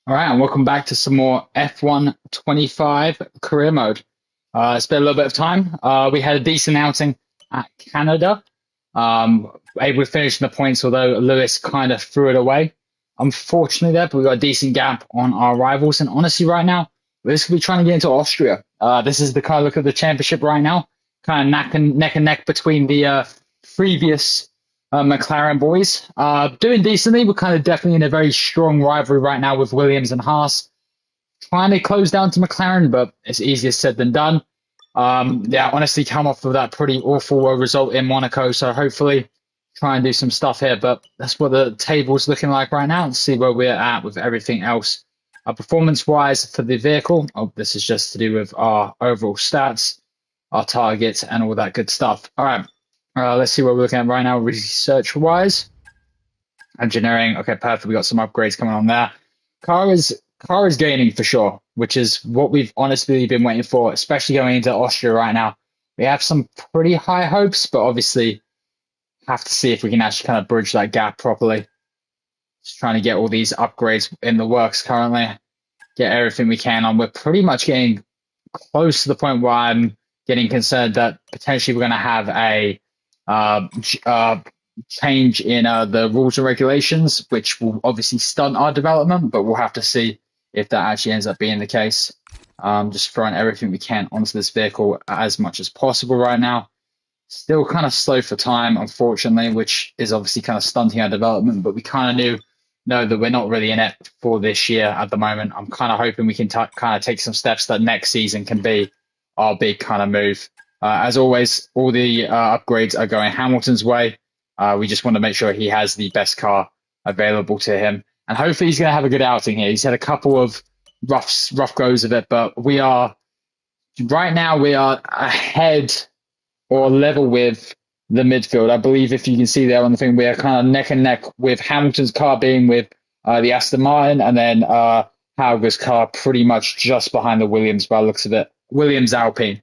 All right, and welcome back to some more F125 career mode. It's been a little bit of time. We had a decent outing at Canada. Able to finish in the points, although Lewis kind of threw it away. Unfortunately, there, but we got a decent gap on our rivals. And honestly, right now, we're just going to be trying to get into Austria. This is the kind of look of the championship right now, kind of neck between the previous McLaren boys. Doing decently. We're kind of definitely in a very strong rivalry right now with Williams and Haas. Trying to close down to McLaren, but it's easier said than done. Yeah, honestly, come off of that pretty awful result in Monaco. So hopefully try and do some stuff here. But that's what the table's looking like right now. Let's see where we're at with everything else. Performance-wise for the vehicle, this is just to do with our overall stats, our targets, and all that good stuff. All right. Let's see what we're looking at right now, research-wise. Engineering, okay, perfect. We got some upgrades coming on there. Car is gaining for sure, which is what we've honestly been waiting for, especially going into Austria right now. We have some pretty high hopes, but obviously have to see if we can actually kind of bridge that gap properly. Just trying to get all these upgrades in the works currently, get everything we can on. We're pretty much getting close to the point where I'm getting concerned that potentially we're going to have a change in the rules and regulations, which will obviously stunt our development, but we'll have to see if that actually ends up being the case. Just throwing everything we can onto this vehicle as much as possible right now. Still kind of slow for time, unfortunately, which is obviously kind of stunting our development, but we kind of know that we're not really in it for this year at the moment. I'm kind of hoping we can kind of take some steps that next season can be our big kind of move. As always, all the upgrades are going Hamilton's way. We just want to make sure he has the best car available to him. And hopefully he's going to have a good outing here. He's had a couple of rough goes of it, but right now we are ahead or level with the midfield. I believe if you can see there on the thing, we are kind of neck and neck with Hamilton's car being with the Aston Martin, and then Hauger's car pretty much just behind the Williams by the looks of it. Williams Alpine.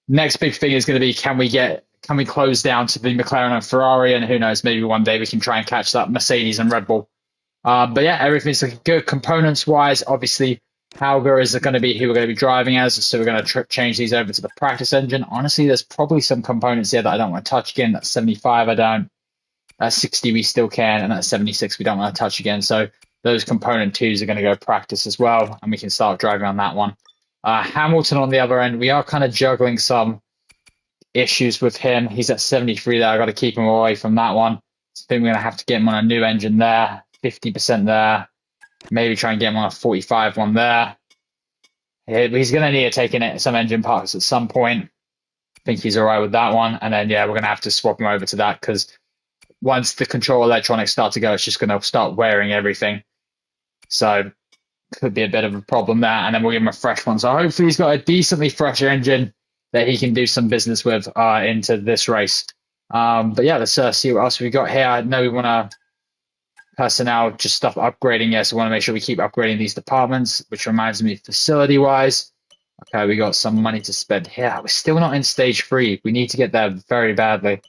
Next big thing is going to be can we close down to the McLaren and Ferrari, and who knows, maybe one day we can try and catch that Mercedes and Red Bull. But yeah, everything's looking good. Components wise, obviously, Hauger is going to be who we're going to be driving as, so we're going to change these over to the practice engine. Honestly, there's probably some components here that I don't want to touch again. That's 75, I don't. That's 60, we still can, and that's 76, we don't want to touch again. So those component twos are going to go practice as well, and we can start driving on that one. Hamilton on the other end, we are kind of juggling some issues with him. He's at 73 there. I've got to keep him away from that one. So I think we're going to have to get him on a new engine there, 50% there. Maybe try and get him on a 45 one there. He's going to need to take in some engine parts at some point. I think he's all right with that one. And then, yeah, we're going to have to swap him over to that because once the control electronics start to go, it's just going to start wearing everything. So could be a bit of a problem there. And then we'll give him a fresh one. So hopefully he's got a decently fresh engine that he can do some business with into this race. But yeah, let's see what else we got here. I know we want to personnel, just stuff upgrading. Yes, we want to make sure we keep upgrading these departments, which reminds me facility wise. Okay, we got some money to spend here. We're still not in stage 3. We need to get there very badly.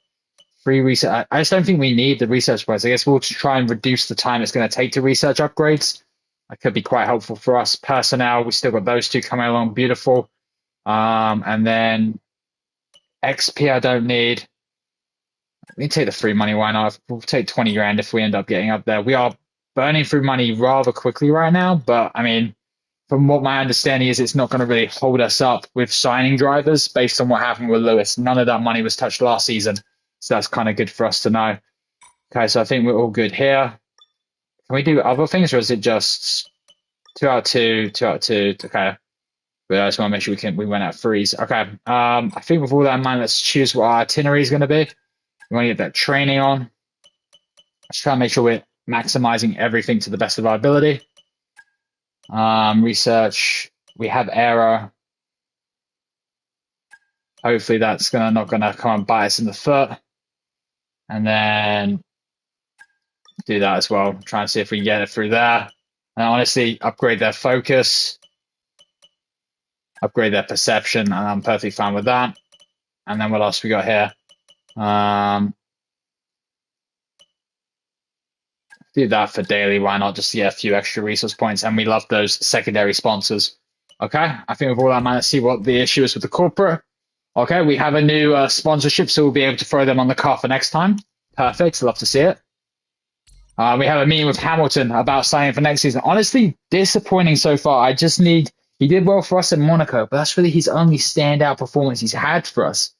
Free research. I just don't think we need the research points. I guess we'll try and reduce the time it's going to take to research upgrades. That could be quite helpful for us. Personnel, we still got those two coming along. Beautiful. And then XP I don't need. We can take the free money, why not? We'll take 20 grand if we end up getting up there. We are burning through money rather quickly right now, but I mean, from what my understanding is, it's not going to really hold us up with signing drivers based on what happened with Lewis. None of that money was touched last season, so that's kind of good for us to know. Okay, so I think we're all good here. Can we do other things, or is it just 2 out of 2, 2 out of 2? Okay. But I just want to make sure we went out freeze. Okay. I think with all that in mind, let's choose what our itinerary is going to be. We want to get that training on. Let's try and make sure we're maximizing everything to the best of our ability. Research. We have error. Hopefully that's not going to come and bite us in the foot. And then do that as well. Try and see if we can get it through there. And honestly, upgrade their focus. Upgrade their perception. And I'm perfectly fine with that. And then what else we got here? Do that for daily. Why not? Just to get a few extra resource points. And we love those secondary sponsors. Okay, I think with all that, man, let's see what the issue is with the corporate. Okay, we have a new sponsorship, so we'll be able to throw them on the car for next time. Perfect. Love to see it. We have a meeting with Hamilton about signing for next season. Honestly, disappointing so far. He did well for us in Monaco, but that's really his only standout performance he's had for us.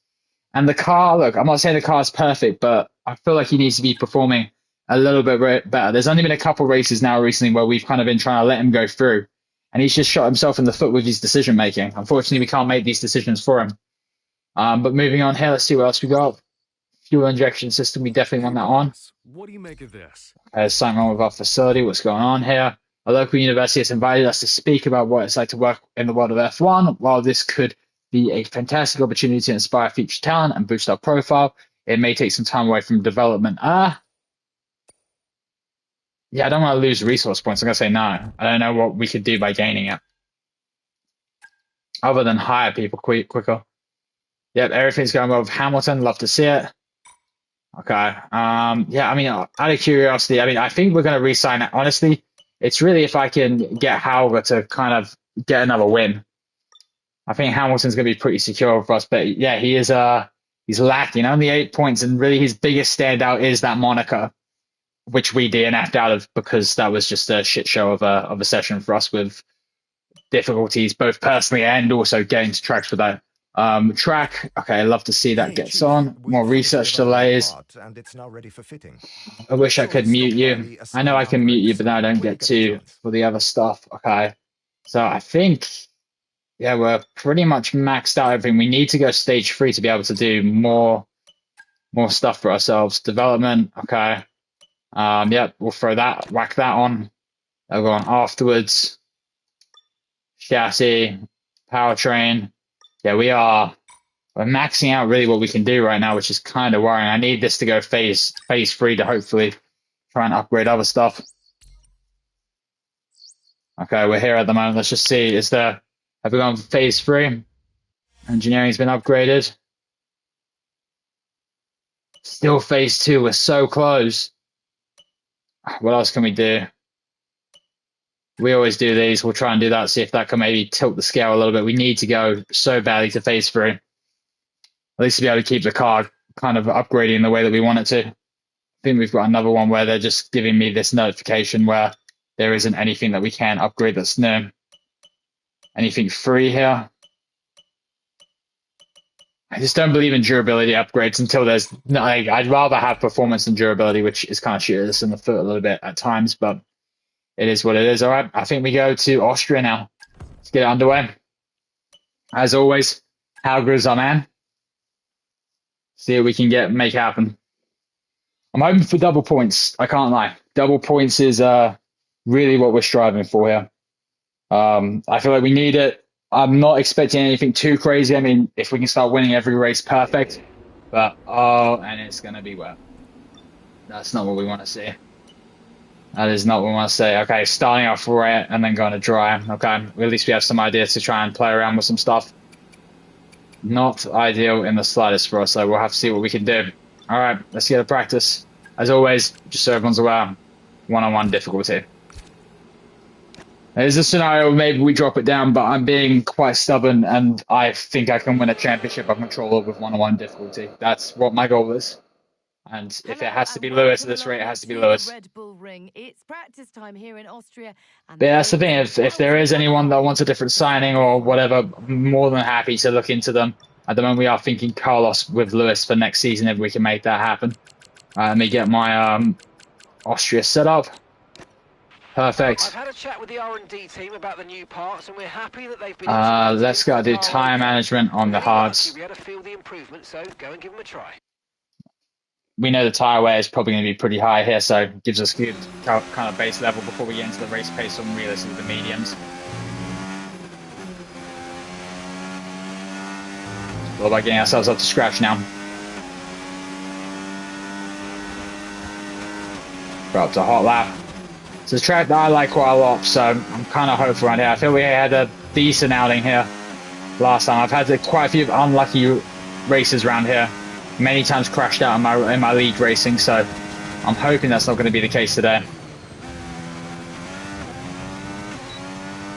And the car, look, I'm not saying the car is perfect, but I feel like he needs to be performing a little bit better. There's only been a couple races now recently where we've kind of been trying to let him go through, and he's just shot himself in the foot with his decision making. Unfortunately, we can't make these decisions for him. But moving on here, let's see what else we got. Fuel injection system, we definitely want that on. What do you make of this? There's something wrong with our facility. What's going on here? A local university has invited us to speak about what it's like to work in the world of F1. While this could be a fantastic opportunity to inspire future talent and boost our profile, it may take some time away from development. Yeah, I don't want to lose resource points. I'm going to say no. I don't know what we could do by gaining it. Other than hire people quicker. Yep, everything's going well with Hamilton. Love to see it. Okay. Yeah, I mean, out of curiosity, I mean, I think we're going to re-sign it. Honestly, it's really if I can get Hauger to kind of get another win. I think Hamilton's going to be pretty secure for us. But yeah, he's lacking only 8 points, and really his biggest standout is that Monaco, which we DNF'd out of because that was just a shit show of a session for us with difficulties, both personally and also getting to tracks for that. Track. Okay, I love to see that gets on. More research delays. And it's now ready for fitting. I wish I could mute you. I know I can mute you, but then I don't get to for the other stuff. Okay. So I think, yeah, we're pretty much maxed out everything. We need to go stage 3 to be able to do more stuff for ourselves. Development. Okay. Yeah, we'll whack that on. I'll go on afterwards. Chassis, powertrain. Yeah, we're maxing out really what we can do right now, which is kind of worrying. I need this to go phase 3 to hopefully try and upgrade other stuff. Okay, we're here at the moment. Let's just see. Have we gone for phase 3? Engineering's been upgraded. Still phase 2. We're so close. What else can we do? We always do these. We'll try and do that, see if that can maybe tilt the scale a little bit. We need to go so badly to phase 3. At least to be able to keep the car kind of upgrading the way that we want it to. I think we've got another one where they're just giving me this notification where there isn't anything that we can upgrade that's new. Anything free here? I just don't believe in durability upgrades until there's... I'd rather have performance than durability, which is kind of shooting us in the foot a little bit at times, but... It is what it is. All right, I think we go to Austria now. Let's get it underway. As always, Hauger is our man. See what we can make happen. I'm hoping for double points. I can't lie. Double points is really what we're striving for here. I feel like we need it. I'm not expecting anything too crazy. I mean, if we can start winning every race, perfect. But, and it's going to be wet. That's not what we want to see. That is not what we want to see. Okay, starting off wet and then going to dry. Okay, at least we have some ideas to try and play around with some stuff. Not ideal in the slightest for us, so we'll have to see what we can do. All right, let's get a practice. As always, just so everyone's aware, one-on-one difficulty. There's a scenario where maybe we drop it down, but I'm being quite stubborn, and I think I can win a championship on controller with one-on-one difficulty. That's what my goal is. And if it has to be Lewis at this rate, it has to be Lewis. It's practice time here in Austria. But yeah, that's the thing. If there is anyone that wants a different signing or whatever, I'm more than happy to look into them. At the moment, we are thinking Carlos with Lewis for next season if we can make that happen. Let me get my Austria set up. Perfect. I've had a chat with the R&D team about the new parts, and we're happy that they've been. Let's go do tire management on the hards. We had to feel the improvement, so go and give them a try. We know the tyre wear is probably going to be pretty high here, so it gives us good kind of base level before we get into the race pace on realistically the mediums. All about getting ourselves up to scratch now. We're up to hot lap. It's a track that I like quite a lot, so I'm kind of hopeful around here. I feel we had a decent outing here last time. I've had quite a few unlucky races around here. Many times crashed out in my league racing, so I'm hoping that's not going to be the case today.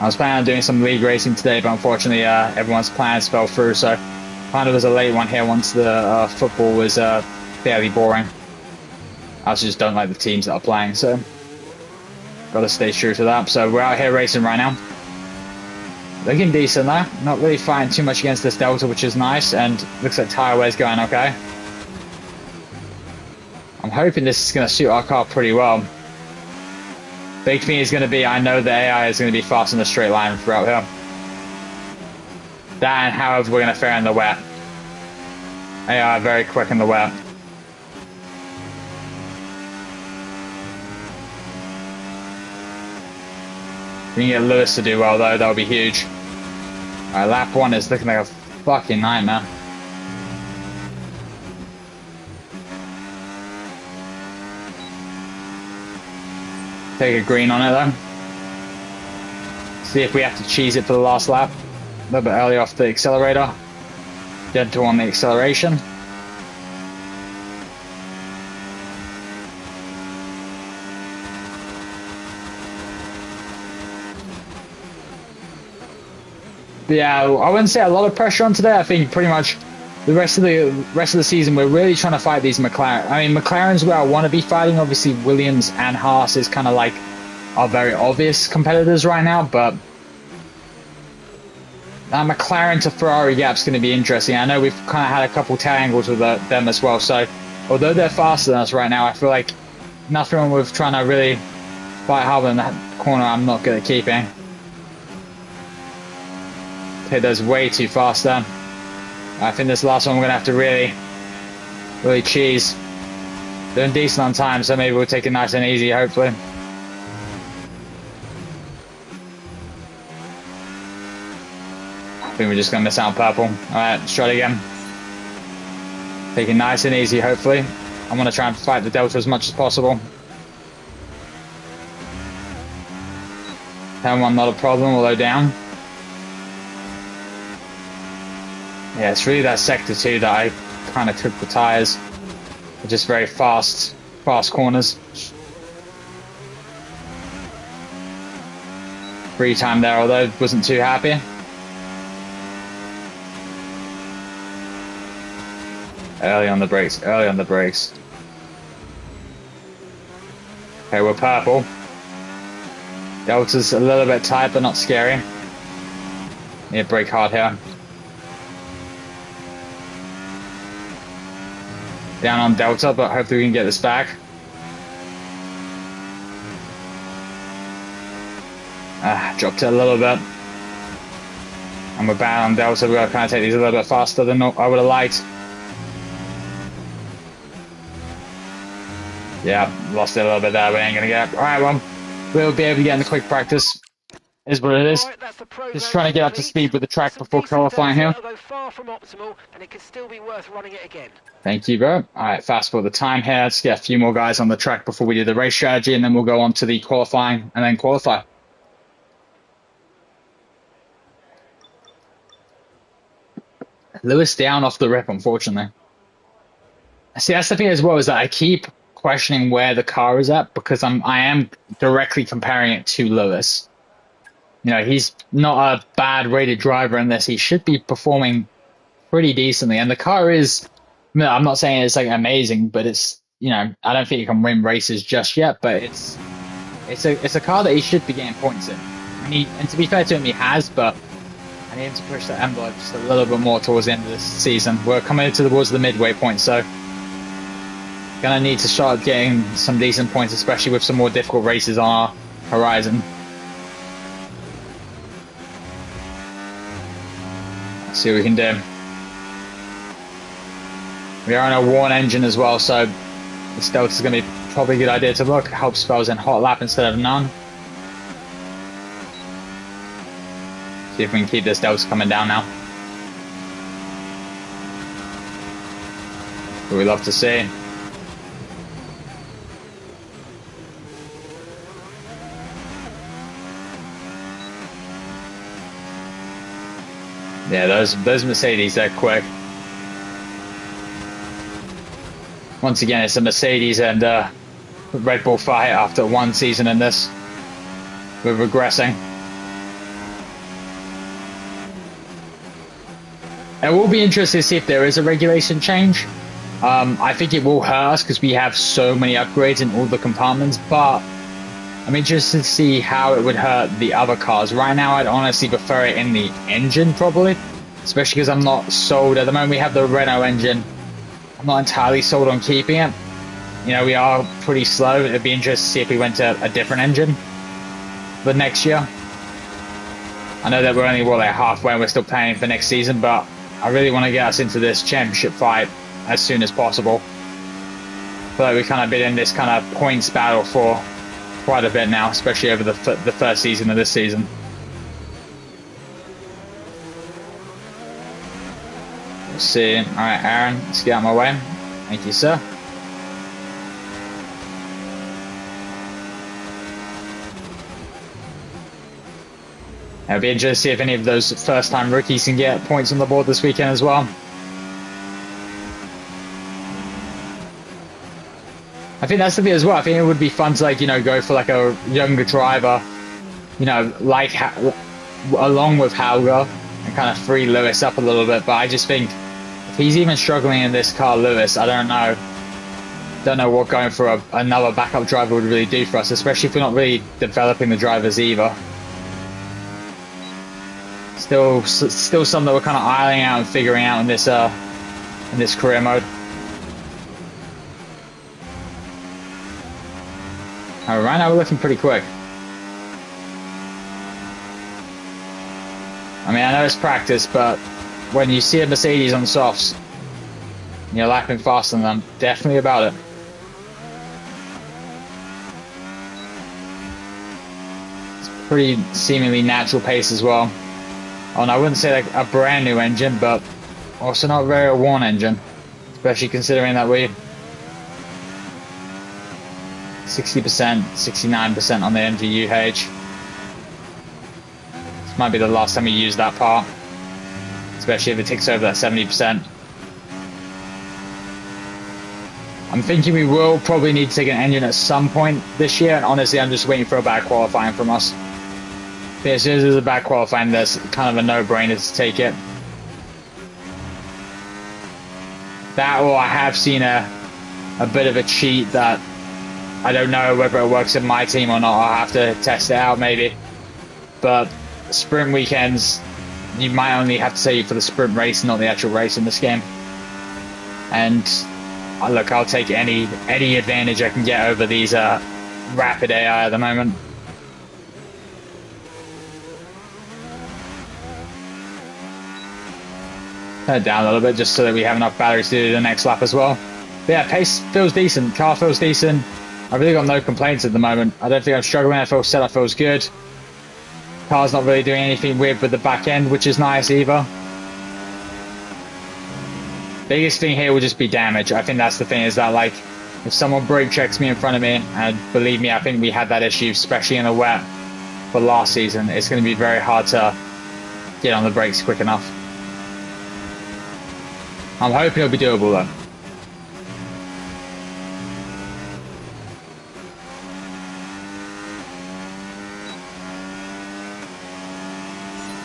I was planning on doing some league racing today, but unfortunately everyone's plans fell through, so kind of was a late one here once the football was fairly boring. I also just don't like the teams that are playing, so got to stay true to that. So we're out here racing right now. Looking decent though, not really fighting too much against this Delta, which is nice, and looks like tire wear's going okay. I'm hoping this is going to suit our car pretty well. Big thing is going to be, I know the AI is going to be fast in the straight line throughout here. That and however we're going to fare in the wet. AI are very quick in the wet. If we can get Lotus to do well though, that would be huge. Alright, lap 1 is looking like a fucking nightmare. Take a green on it though. See if we have to cheese it for the last lap. A little bit early off the accelerator. Gentle on the acceleration. But yeah, I wouldn't say a lot of pressure on today. I think pretty much the rest of the season we're really trying to fight these McLaren. I mean, McLaren's where I want to be fighting. Obviously, Williams and Haas is kind of like our very obvious competitors right now, but that McLaren to Ferrari gap's going to be interesting. I know we've kind of had a couple tail angles with them as well. So although they're faster than us right now, I feel like nothing with trying to really fight hard in that corner I'm not good at keeping. Okay, that's way too fast then. I think this last one we're going to have to really cheese. Doing decent on time, so maybe we'll take it nice and easy, hopefully. I think we're just going to miss out on purple. Alright, let's try it again. Take it nice and easy, hopefully. I'm going to try and fight the Delta as much as possible. 10-1 not a problem, although down. Yeah, it's really that sector 2 that I kind of cooked the tyres. They're just very fast corners. Free time there, although wasn't too happy. Early on the brakes. Okay, we're purple. Delta's a little bit tight, but not scary. Need to brake hard here. Down on Delta, but hopefully we can get this back. Dropped it a little bit. And we're bad on Delta. We've got to kind of take these a little bit faster than I would have liked. Yeah, lost it a little bit there, but ain't gonna get. Alright, well, we'll be able to get in the quick practice. Is what it is. Just trying to get up to speed with the track before qualifying here. Far from optimal, and it could still be worth running it again. Thank you, bro. Alright, fast forward the time here. Let's get a few more guys on the track before we do the race strategy, and then we'll go on to the qualifying and then qualify. Lewis down off the rip, unfortunately. See, that's the thing as well, is that I keep questioning where the car is at, because I am directly comparing it to Lewis. You know, he's not a bad rated driver in this. He should be performing pretty decently. And the car is, I'm not saying it's like amazing, but it's, you know, I don't think he can win races just yet, but it's a car that he should be getting points in. And to be fair to him, he has, but I need him to push that envelope just a little bit more towards the end of this season. We're coming towards the midway point, so gonna need to start getting some decent points, especially with some more difficult races on our horizon. Let's see what we can do. We are on a worn engine as well, so this Delta's going to be probably a good idea to look. Help spells in hot lap instead of none. See if we can keep this Delta coming down now. What we love to see. Yeah, those Mercedes, they're quick. Once again, it's a Mercedes and Red Bull fight after one season in this. We're regressing. It will be interesting to see if there is a regulation change. I think it will hurt us because we have so many upgrades in all the compartments, but I'm interested to see how it would hurt the other cars. Right now, I'd honestly prefer it in the engine, probably, especially because I'm not sold. At the moment, we have the Renault engine. I'm not entirely sold on keeping it. You know, we are pretty slow. It'd be interesting to see if we went to a different engine for next year. I know that we're only, what, like halfway and we're still planning for next season, but I really want to get us into this championship fight as soon as possible. I feel like we've kind of been in this kind of points battle for quite a bit now, especially over the first season of this season. We'll see. All right, Aaron, let's get out of my way. Thank you, sir. It'll be interesting to see if any of those first-time rookies can get points on the board this weekend as well. I think that's the thing as well. I think it would be fun to, like, you know, go for like a younger driver, you know, like along with Hauger and kind of free Lewis up a little bit. But I just think if he's even struggling in this car, Lewis, I don't know. Don't know what going for another backup driver would really do for us, especially if we're not really developing the drivers either. Still something that we're kind of ironing out and figuring out in this career mode. Right now we're looking pretty quick. I mean, I know it's practice, but when you see a Mercedes on softs, and you're lapping faster than them, definitely about it. It's pretty seemingly natural pace as well. Oh, and I wouldn't say like a brand new engine, but also not very a worn engine, especially considering that we 60%, 69% on the MGUH. This might be the last time we use that part, especially if it takes over that 70%. I'm thinking we will probably need to take an engine at some point this year, and honestly, I'm just waiting for a bad qualifying from us. As soon as there's a bad qualifying, there's kind of a no-brainer to take it. That, or I have seen a bit of a cheat that I don't know whether it works in my team or not. I'll have to test it out maybe. But sprint weekends, you might only have to say for the sprint race, not the actual race in this game. And look, I'll take any advantage I can get over these rapid AI at the moment. Turn it down a little bit just so that we have enough batteries to do the next lap as well. But yeah, pace feels decent. Car feels decent. I really got no complaints at the moment. I don't think I'm struggling. I feel setup feels good. Car's not really doing anything weird with the back end, which is nice either. Biggest thing here will just be damage. I think that's the thing, is that like if someone brake checks me in front of me, and believe me, I think we had that issue, especially in the wet for last season, it's going to be very hard to get on the brakes quick enough. I'm hoping it'll be doable though.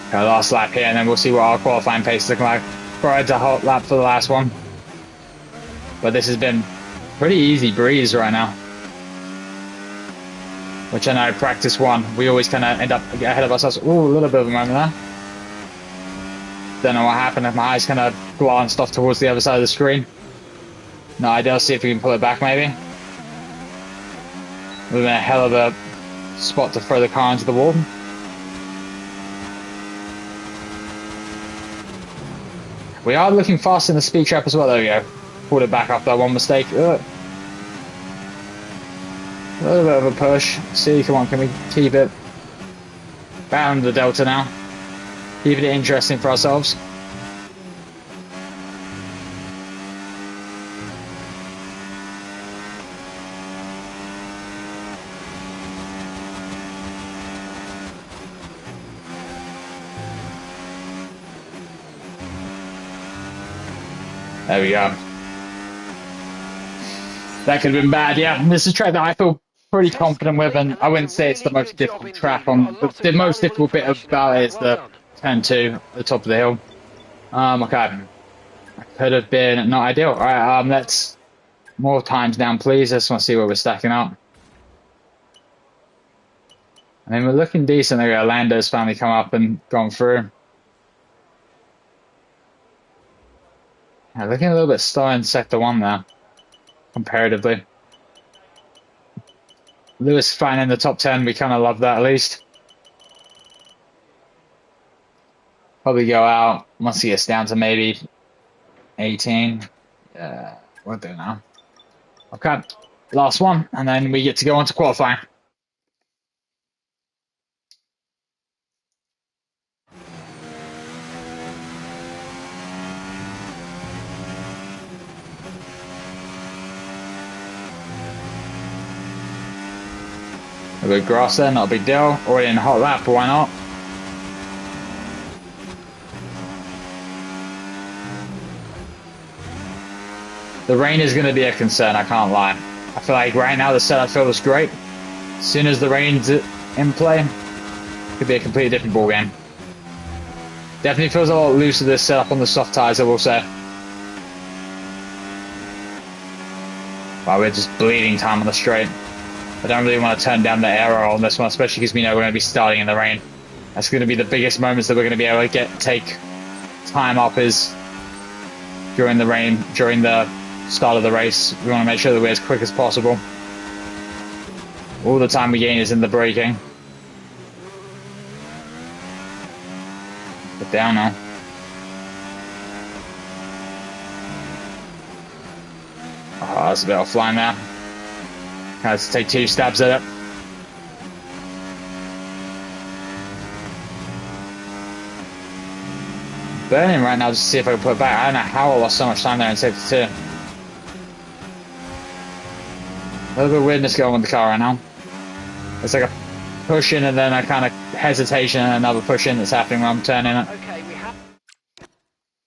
Okay, last lap here, and then we'll see what our qualifying pace is looking like. Prior to hot lap for the last one. But this has been pretty easy breeze right now. Which I know, practice one, we always kind of end up ahead of ourselves. Ooh, a little bit of a moment there. Don't know what happened if my eyes kind of glanced off towards the other side of the screen. No idea, see if we can pull it back maybe. Would have been a hell of a spot to throw the car into the wall. We are looking fast in the speed trap as well. There we go. Pulled it back after that one mistake. Ugh. A little bit of a push. See, come on, can we keep it? Bound the delta now. Keeping it interesting for ourselves. There we go. That could have been bad, yeah. This is a track that I feel pretty confident with, and I wouldn't say it's the most difficult track on. The most difficult bit about it is the turn 2 at the top of the hill. Okay. Could have been not ideal. All right, let's more times down, please. I just want to see where we're stacking up. I mean, we're looking decent. There we go. Lando's finally come up and gone through. Yeah, looking a little bit slow in sector 1 now, comparatively. Lewis fine in the top 10. We kind of love that at least. Probably go out once he gets down to maybe 18. We'll do now. Okay, last one, and then we get to go on to qualifying. A bit of grass there, not a big deal. Already in a hot lap, but why not? The rain is going to be a concern, I can't lie. I feel like right now the setup feels great. As soon as the rain's in play, it could be a completely different ball game. Definitely feels a lot looser this setup on the soft tyres, I will say. Wow, we're just bleeding time on the straight. I don't really want to turn down the aero on this one, especially because we know we're going to be starting in the rain. That's going to be the biggest moments that we're going to be able to take time up is during the rain, during the start of the race. We want to make sure that we're as quick as possible. All the time we gain is in the braking. Get down now. Oh, that's a bit offline now. Let's take 2 stabs at it. Burning right now just to see if I can put it back. I don't know how I lost so much time there in safety 2. A little bit of weirdness going with the car right now. It's like a push in and then a kind of hesitation and another push in that's happening when I'm turning it. Okay, we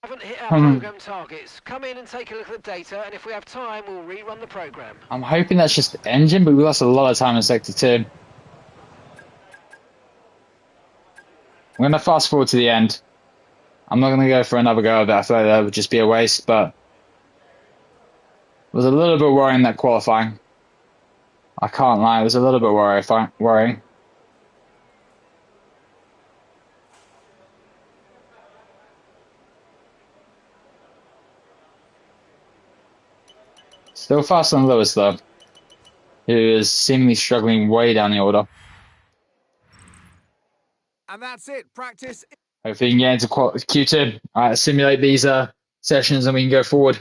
haven't hit our program targets. Come in and take a look at the data, and if we have time, we'll rerun the program. I'm hoping that's just the engine, but we lost a lot of time in sector 2. I'm going to fast forward to the end. I'm not going to go for another go of that. I feel like that would just be a waste, but it was a little bit worrying that qualifying. I can't lie, it was a little bit worrying. Still faster than Lotus though, who is seemingly struggling way down the order. And that's it. Practice. Hopefully you can get into Q2. Alright, let's simulate these sessions and we can go forward.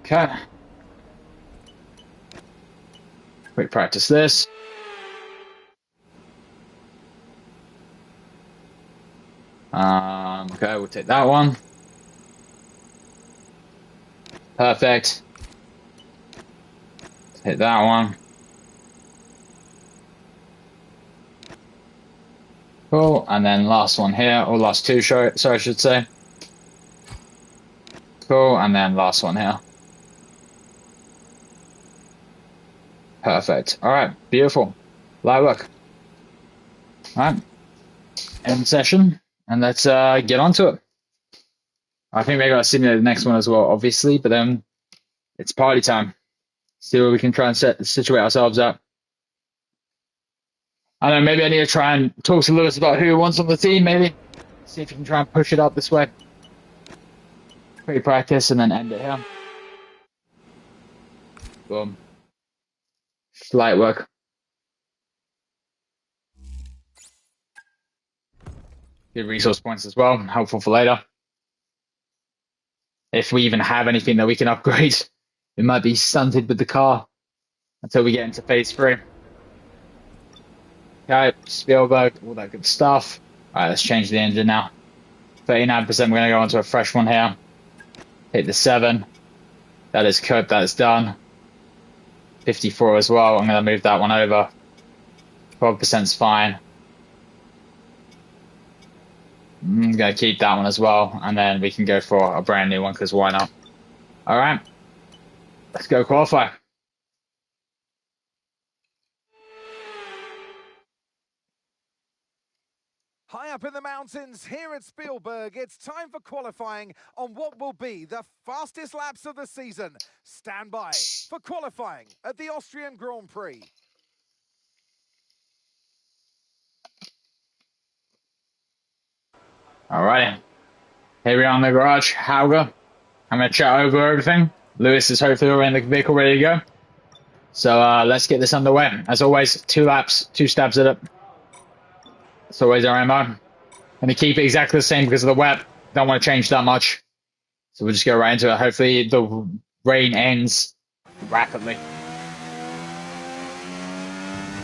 Okay. Quick practice this. Okay, we'll take that one. Perfect. Hit that one. Cool, and then last one here, or last 2, sorry, I should say. Cool, and then last one here. Perfect. Alright, beautiful. Light work. Alright. End session, and let's get onto it. I think we're going to simulate the next one as well, obviously, but then it's party time. See where we can try and situate ourselves up. I don't know, maybe I need to try and talk to Lewis about who he wants on the team, maybe. See if he can try and push it up this way. Quick practice and then end it here. Boom. Light work. Good resource points as well, helpful for later. If we even have anything that we can upgrade, we might be stunted with the car until we get into phase 3. Okay, Spielberg, all that good stuff. Alright, let's change the engine now. 39%, we're going to go onto a fresh one here. Hit the 7. That is cooked, that is done. 54 as well, I'm going to move that one over. 12% is fine. I'm going to keep that one as well, and then we can go for a brand new one, because why not? Alright, let's go qualify. High up in the mountains here at Spielberg, it's time for qualifying on what will be the fastest laps of the season. Stand by for qualifying at the Austrian Grand Prix. Alrighty. Here we are in the garage. Hauger. I'm going to chat over everything. Lewis is hopefully already in the vehicle ready to go. So let's get this underway. As always, 2 laps, 2 stabs at it. That's always our MO. Going to keep it exactly the same because of the wet. Don't want to change that much. So we'll just go right into it. Hopefully the rain ends rapidly. Is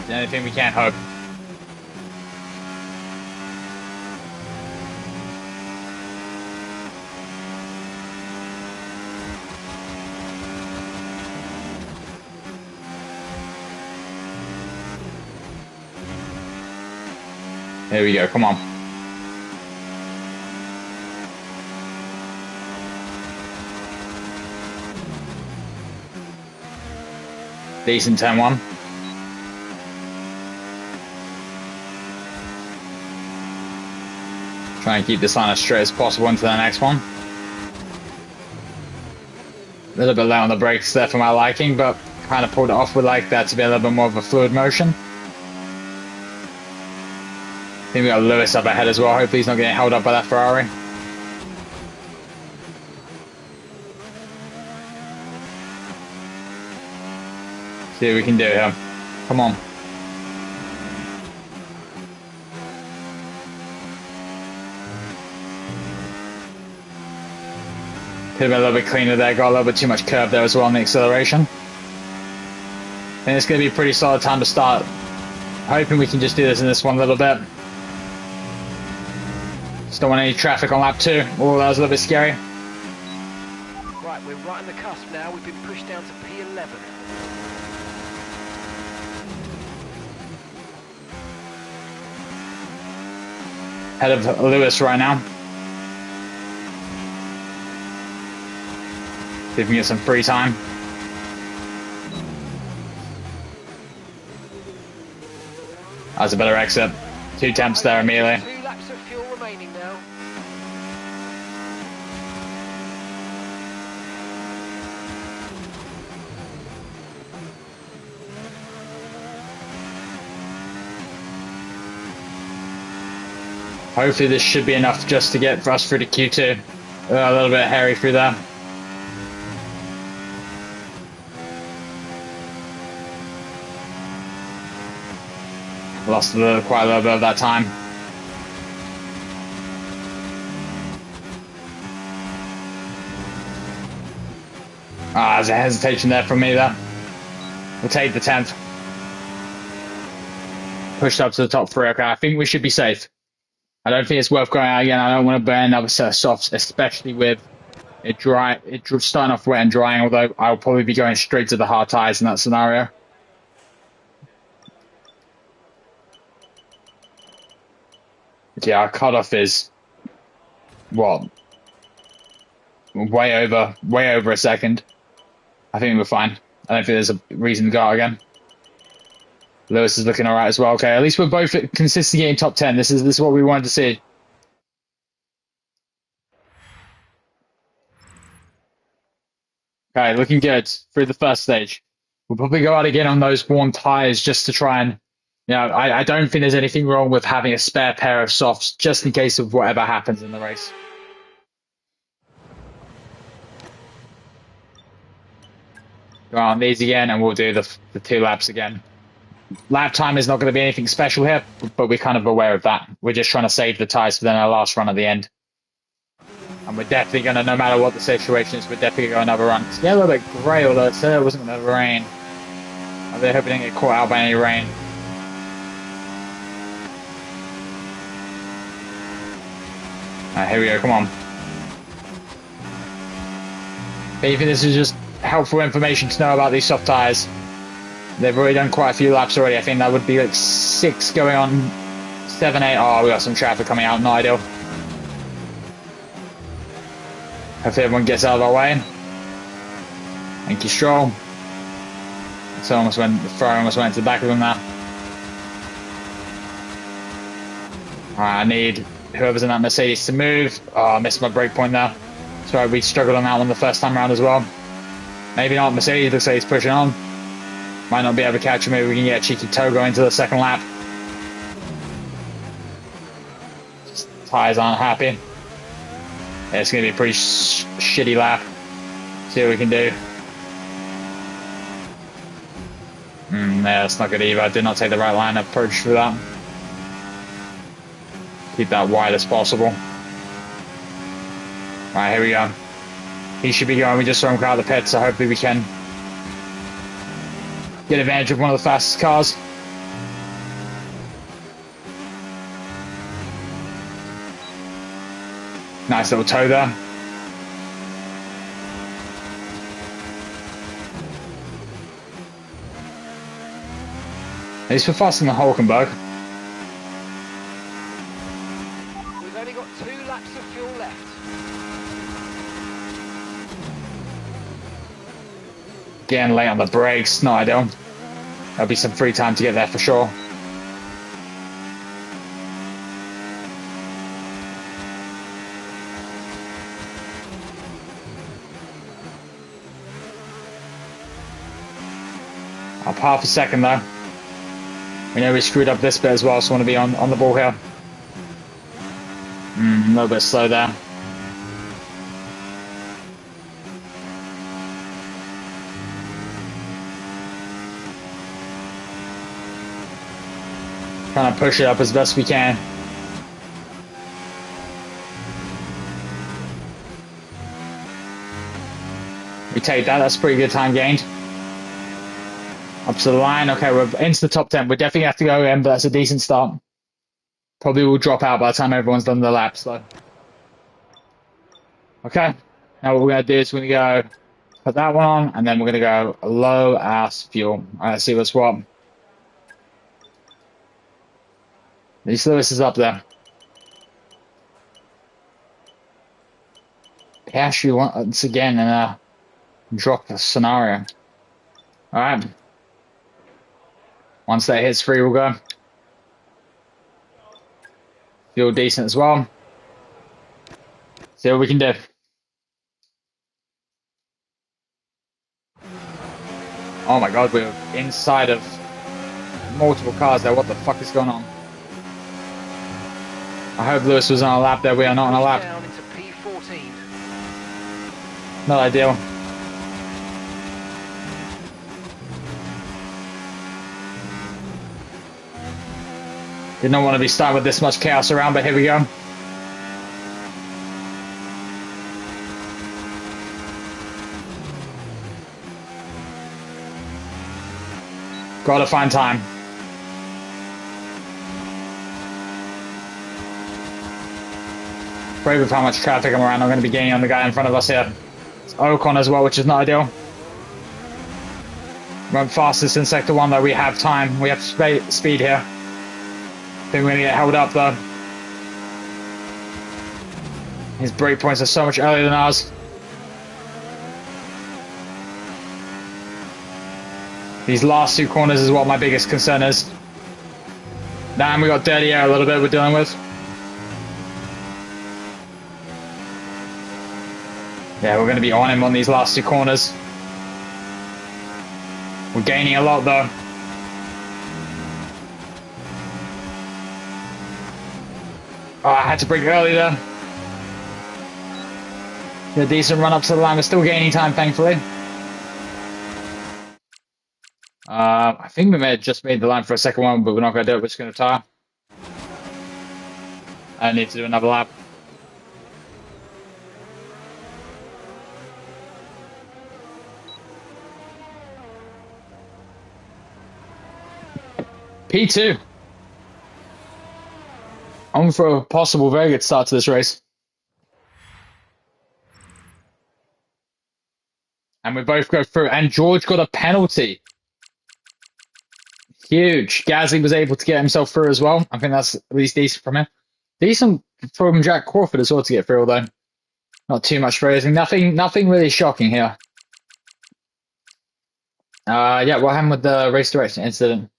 there anything we can't hope? There we go, come on. Decent 10-1. Try and keep this line as straight as possible into the next one. A little bit low on the brakes there for my liking, but kind of pulled it off with like that to be a little bit more of a fluid motion. I think we got Lewis up ahead as well. Hopefully he's not getting held up by that Ferrari. See what we can do here. Come on. Could have been a little bit cleaner there. Got a little bit too much curve there as well on the acceleration. I think it's going to be a pretty solid time to start. Hoping we can just do this in this one a little bit. Just don't want any traffic on lap 2. Oh, that was a little bit scary. Right, we're right on the cusp now. We've been pushed down to P11. Ahead of Lewis right now. See if we can get some free time. That's a better exit. 2 temps there immediately. 2 laps of fuel remaining now. Hopefully this should be enough just to get us through to Q2. A little bit hairy through there. Lost quite a little bit of that time. There's a hesitation there from me there. We'll take the 10th. Pushed up to the top 3. Okay, I think we should be safe. I don't think it's worth going out again. I don't want to burn another set of softs, especially with it starting off wet and drying, although I'll probably be going straight to the hard tyres in that scenario. Yeah, our cutoff is what? Way over a second. I think we're fine. I don't think there's a reason to go out again. Lewis is looking alright as well. Okay, at least we're both consistently getting top 10. This is what we wanted to see. Okay, looking good through the first stage. We'll probably go out again on those worn tyres just to try and, you know, I don't think there's anything wrong with having a spare pair of softs just in case of whatever happens in the race. Go on these again and we'll do the 2 laps again. Lap time is not going to be anything special here, but we're kind of aware of that. We're just trying to save the tyres for then our last run at the end. And we're definitely going to, no matter what the situation is, we're definitely going to go another run. It's getting a little bit grey, although it said it wasn't going to rain. I really hope we didn't get caught out by any rain. Alright, here we go, come on. Maybe this is just helpful information to know about these soft tyres. They've already done quite a few laps already. I think that would be like 6 going on 7, 8. Oh, we got some traffic coming out. Not ideal. Hopefully everyone gets out of our way. Thank you, Stroll. The Ferrari almost went to the back of them now. I need whoever's in that Mercedes to move. Oh, I missed my brake point there. Sorry, we struggled on that one the first time around as well. Maybe not. Mercedes looks like he's pushing on. Might not be able to catch him. Maybe we can get a cheeky toe going into the second lap. Just, tires aren't happy. Yeah, it's going to be a pretty shitty lap. See what we can do. Yeah, that's not good either. I did not take the right line approach for that. Keep that wide as possible. Right, here we go. He should be going. We just saw him come out of the pit, so hopefully we can get advantage of one of the fastest cars. Nice little toe there. At least we're faster than the Hulkenberg. We've only got 2 laps of fuel left. Getting late on the brakes, no ideal. There'll be some free time to get there for sure. Up half a second though. We know we screwed up this bit as well, so I want to be on the ball here. A little bit slow there. Trying to push it up as best we can. We take that, that's pretty good time gained. Up to the line, okay, we're into the top 10. We definitely have to go in, but that's a decent start. Probably will drop out by the time everyone's done the laps though. Okay, now what we're going to do is we're going to go put that one on, and then we're going to go low ass fuel. Alright, let's see what's what. At least Lewis is up there. Piastri once again in a drop scenario. Alright. Once that hits 3, we'll go. Feel decent as well. See what we can do. Oh my god, we're inside of multiple cars there. What the fuck is going on? I hope Lewis was on a lap there. We are not on a lap. Down into P14. Not ideal. Did not want to be starting with this much chaos around, but here we go. Gotta find time. Afraid with how much traffic I'm around, I'm going to be gaining on the guy in front of us here. It's Ocon as well, which is not ideal. Went fastest in sector 1 though. We have time. We have speed here. I think we're going to get held up though. His brake points are so much earlier than ours. These last 2 corners is what my biggest concern is. Damn, we got dirty air a little bit we're dealing with. Yeah, we're going to be on him on these last 2 corners. We're gaining a lot though. Oh, I had to brake early there. Get a decent run up to the line. We're still gaining time, thankfully. I think we may have just made the line for a second one, but we're not going to do it. We're just going to tire. I need to do another lap. P2. On for a possible very good start to this race. And we both go through. And George got a penalty. Huge. Gasly was able to get himself through as well. I think that's at least decent from him. Decent from Jack Crawford as well to get through, although not too much phrasing. Nothing really shocking here. Yeah, what happened with the race direction incident?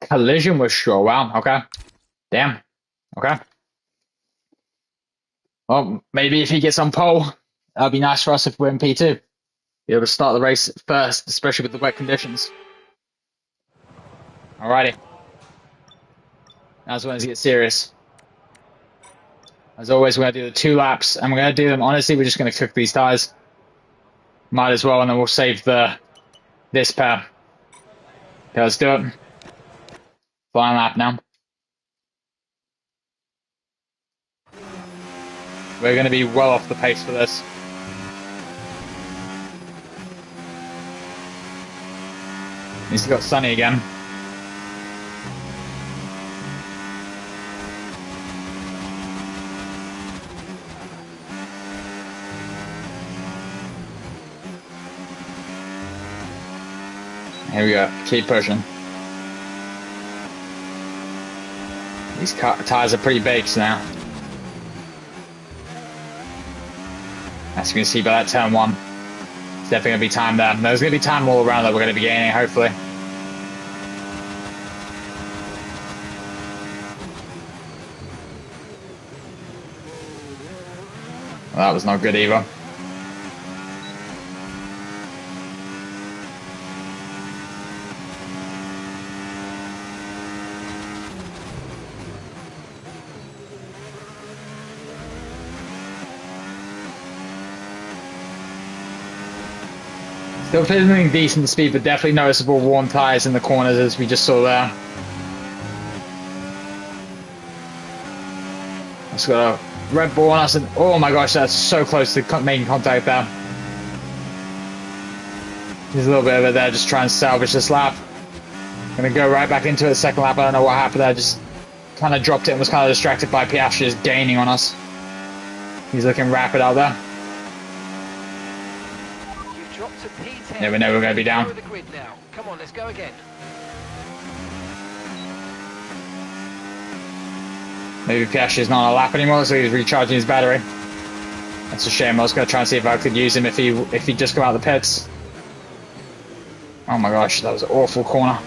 Collision with Shaw. Wow, okay. Damn. Okay. Well, maybe if he gets on pole, that'll be nice for us if we're in P2. Be able to start the race first, especially with the wet conditions. Alrighty. Now's when it gets serious. As always, we're going to do the 2 laps, and we're going to do them, honestly, we're just going to cook these tires. Might as well, and then we'll save this pair. Okay, let's do it. Final lap now. We're going to be well off the pace for this. At least it got sunny again. Here we go. Keep pushing. These tires are pretty baked now. As you can see by that turn 1. It's definitely going to be time there. There's going to be time all around that we're going to be gaining, hopefully. Well, that was not good either. Still feeling decent speed, but definitely noticeable worn tires in the corners as we just saw there. Let's got a Red Bull on us, and oh my gosh, that's so close to making contact there. There's a little bit of it there, just trying to salvage this lap. Gonna go right back into it, second lap. I don't know what happened there, just kind of dropped it and was kind of distracted by Piastri just gaining on us. He's looking rapid out there. Yeah, we know we're going to be down. Come on, let's go again. Maybe Piastri's not on a lap anymore, so he's recharging his battery. That's a shame. I was going to try and see if I could use him if he'd just come out of the pits. Oh my gosh, that was an awful corner.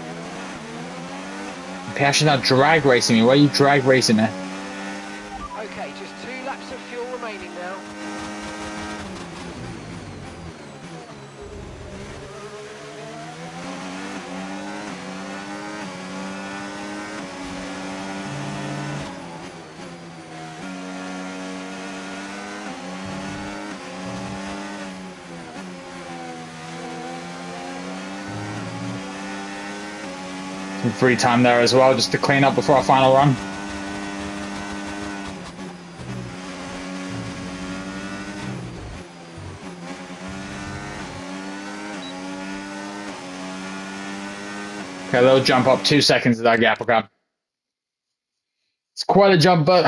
Piastri's now drag racing me. Why are you drag racing me? Okay, just 2 laps of fuel remaining now. Some free time there as well, just to clean up before our final run. Okay, a little jump up 2 seconds of that gap, okay. It's quite a jump, but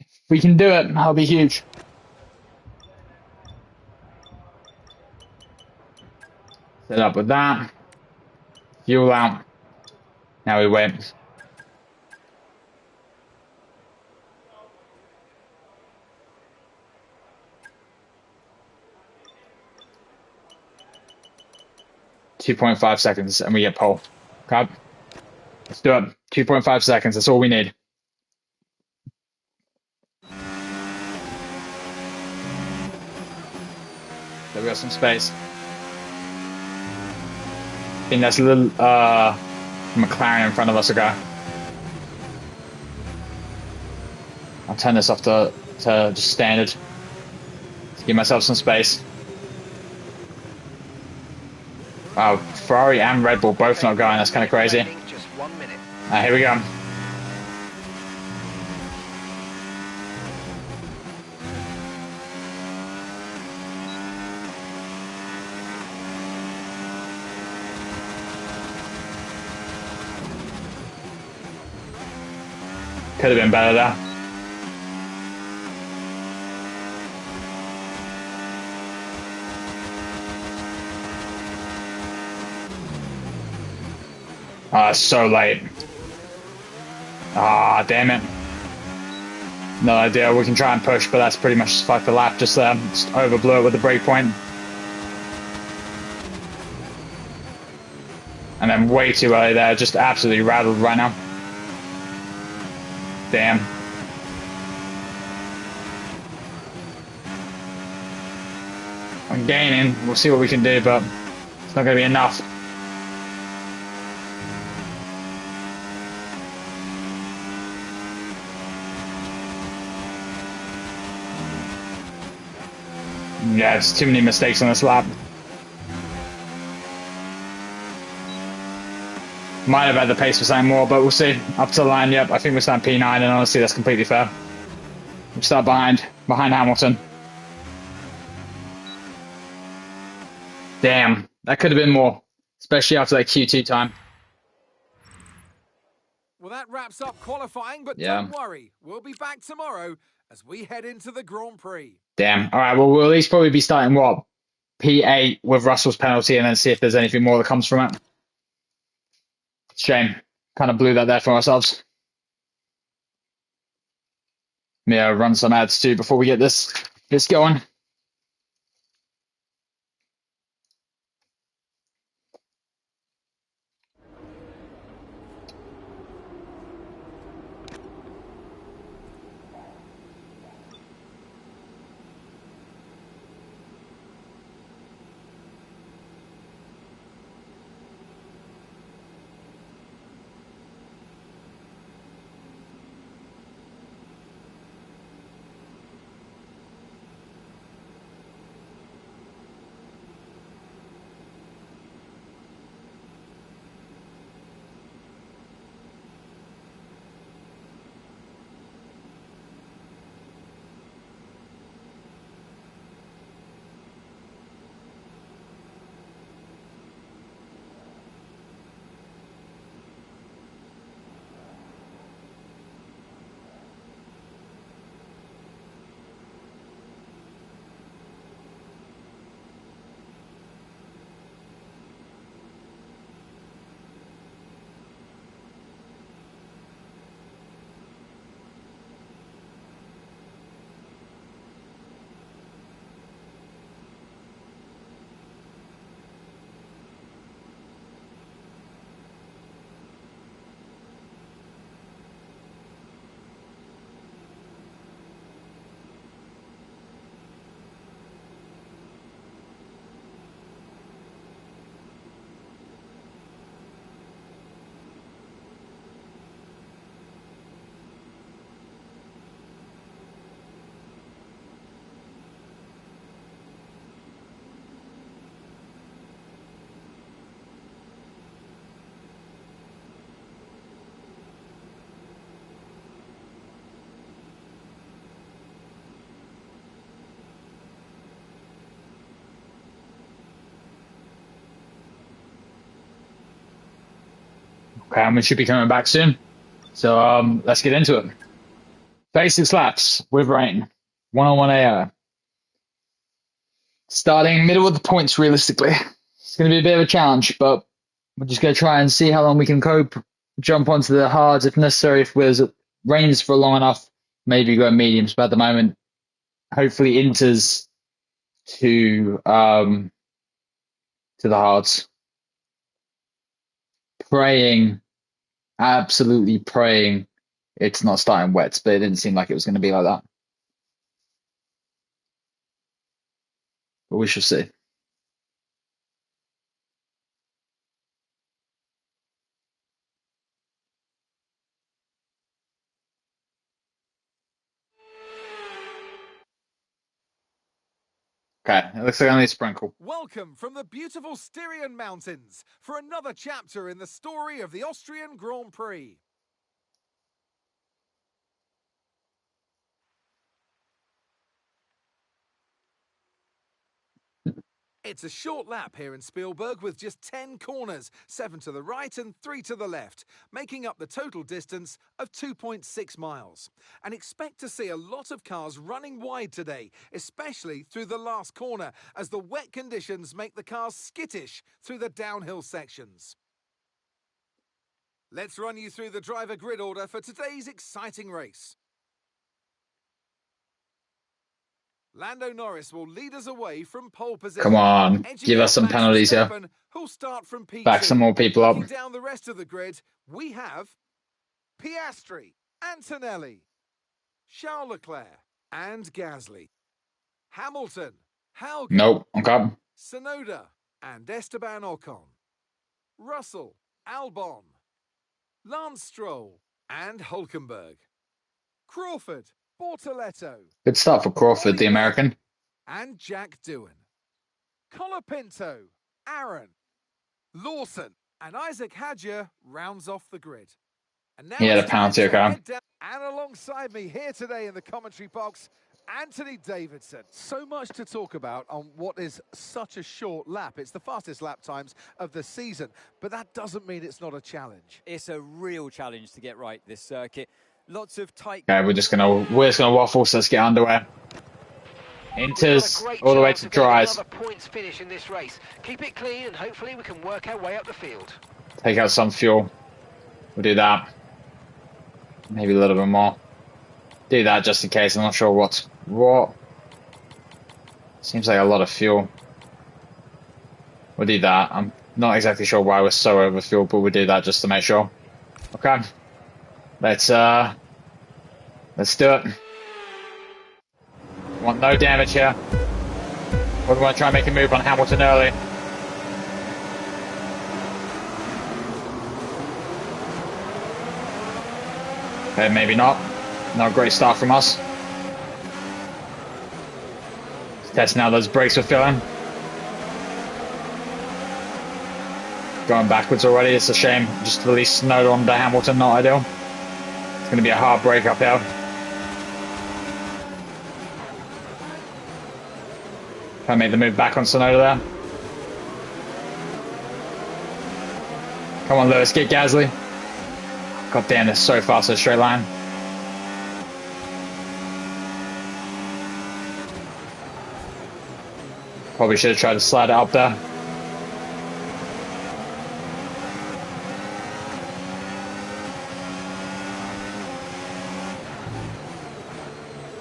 if we can do it, that'll be huge. Set up with that. Fuel out. Now we wait. .5 seconds and we get pole. Okay. Let's do it. 2.5 seconds. That's all we need. So we got some space. I think that's a little McLaren in front of us, okay. I'll turn this off to just standard to give myself some space. Wow, Ferrari and Red Bull both not going, that's kind of crazy. Just 1 minute. Here we go. Could have been better there. So late. Damn it. No idea. We can try and push, but that's pretty much just fucked the lap just there. Just overblew it with the brake point. And then way too early there. Just absolutely rattled right now. Damn. I'm gaining. We'll see what we can do, but it's not going to be enough. Yeah, it's too many mistakes on this lap. Might have had the pace for something more, but we'll see. Up to the line, yep. I think we're starting P9, and honestly, that's completely fair. We start behind Hamilton. Damn, that could have been more, especially after that Q2 time. Well, that wraps up qualifying, but Yeah. don't worry. We'll be back tomorrow as we head into the Grand Prix. Damn. All right, well, we'll at least probably be starting, what, P8 with Russell's penalty, and then see if there's anything more that comes from it. Shame. Kind of blew that there for ourselves. Yeah, run some ads too before we get this going. Okay, and we should be coming back soon. So let's get into it. 36 laps with rain. 101 AO. Starting middle of the points realistically. It's going to be a bit of a challenge, but we're just going to try and see how long we can cope. Jump onto the hards if necessary. If there's rains for long enough, maybe go mediums. But at the moment, hopefully inters to the hards. Praying, absolutely praying it's not starting wet, but it didn't seem like it was going to be like that. But we shall see. Okay, it looks like only a sprinkle. Welcome from the beautiful Styrian Mountains for another chapter in the story of the Austrian Grand Prix. It's a short lap here in Spielberg with just 10 corners, 7 to the right and 3 to the left, making up the total distance of 2.6 miles. And expect to see a lot of cars running wide today, especially through the last corner, as the wet conditions make the cars skittish through the downhill sections. Let's run you through the driver grid order for today's exciting race. Lando Norris will lead us away from pole position. Come on, give us some penalties here. Who'll start from P2. Back some more people up. Looking down the rest of the grid, we have Piastri, Antonelli, Charles Leclerc, and Gasly. Hamilton, Hauger, nope. Okay. Sonoda and Esteban Ocon. Russell, Albon. Lance Stroll and Hulkenberg. Crawford, Bortoletto. Good start for Crawford, the American. And Jack Doohan. Colapinto, Aaron. Lawson and Isaac Hadjer rounds off the grid. And now He had a it's time penalty, to okay. head down. And alongside me here today in the commentary box, Anthony Davidson. So much to talk about on what is such a short lap. It's the fastest lap times of the season, but that doesn't mean it's not a challenge. It's a real challenge to get right this circuit. Lots of tight... Okay, we're just gonna waffle, so let's get underway. Inters all the way to dries. Another points finish in this race. Keep it clean and hopefully we can work our way up the field. Take out some fuel. We'll do that. Maybe a little bit more. Do that just in case. I'm not sure what. Seems like a lot of fuel. We'll do that. I'm not exactly sure why we're so over fuel, but we'll do that just to make sure. Okay. Let's do it. Want no damage here. We want to try and make a move on Hamilton early. Okay, maybe not. Not a great start from us. Just testing out those brakes we're feeling. Going backwards already, it's a shame. Just release snow onto Hamilton, not ideal. It's going to be a hard break up here. Try and make the move back on Sonoda there. Come on, Lewis, get Gasly. God damn, they're so fast in a straight line. Probably should have tried to slide it up there.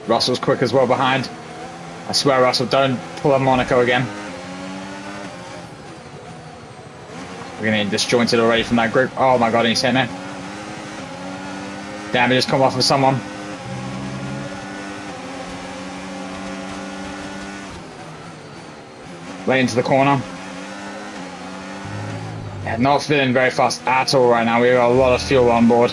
Russell's quick as well behind. I swear, Russell, don't pull a Monaco again. We're going to get disjointed already from that group. Oh my god, he's hit me. Damn, he just come off of someone. Late into the corner. Yeah, not feeling very fast at all right now. We've got a lot of fuel on board.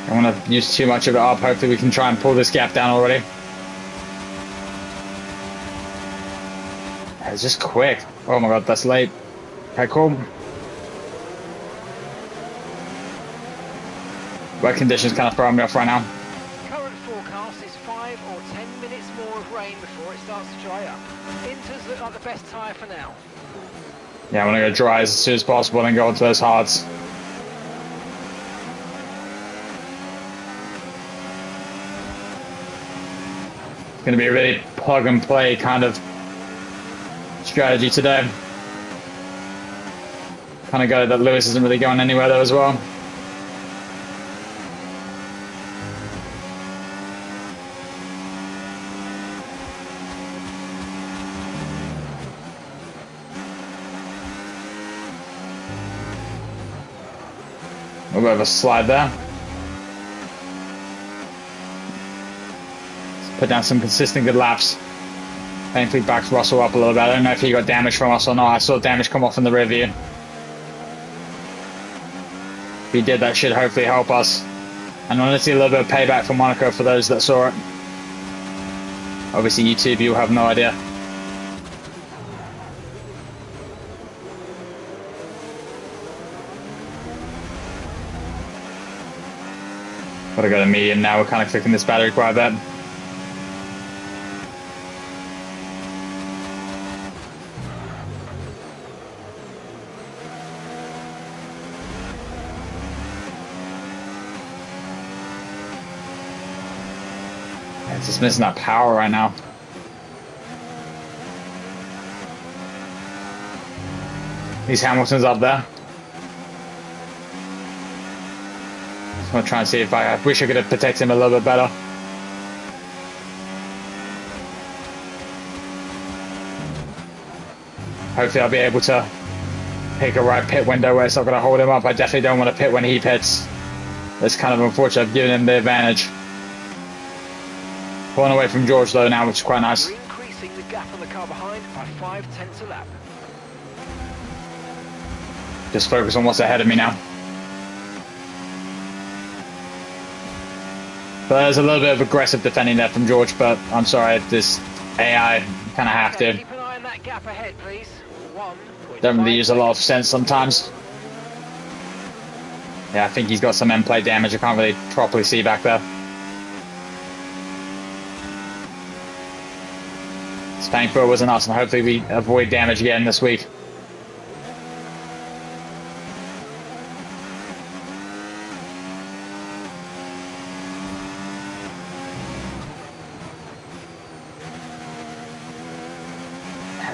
I don't want to use too much of it up. Hopefully we can try and pull this gap down already. It's just quick. Oh my god, that's late. Okay, cool. Wet conditions kind of throwing me off right now. Current forecast is 5 or 10 minutes more of rain before it starts to dry up. Inters look like the best tyre for now. Yeah, I want to go dry as soon as possible and go into those hards. It's going to be a really plug and play kind of strategy today. Kind of go that Lewis isn't really going anywhere though as well. A bit of a slide there. Let's put down some consistent good laps. Thankfully backed Russell up a little bit. I don't know if he got damage from us or not. I saw damage come off in the rear view. If he did, that should hopefully help us. And I want to see a little bit of payback for Monaco for those that saw it. Obviously YouTube, you'll have no idea. Gotta go to medium now. We're kind of clicking this battery quite a bit. It's just missing that power right now. These Hamiltons up there. Just want to try and see if I wish I could have protected him a little bit better. Hopefully I'll be able to pick a right pit window where it's not going to hold him up. I definitely don't want to pit when he pits. That's kind of unfortunate. I've given him the advantage. Pulling away from George though now, which is quite nice. You're increasing the gap on the car behind by 5/10 a lap. Just focus on what's ahead of me now. But there's a little bit of aggressive defending there from George, but I'm sorry, this AI kind of have to. Keep an eye on that gap ahead, please. Don't really use a lot of sense sometimes. Yeah, I think he's got some end plate damage. I can't really properly see back there. Thankfully it wasn't us, and hopefully we avoid damage again this week.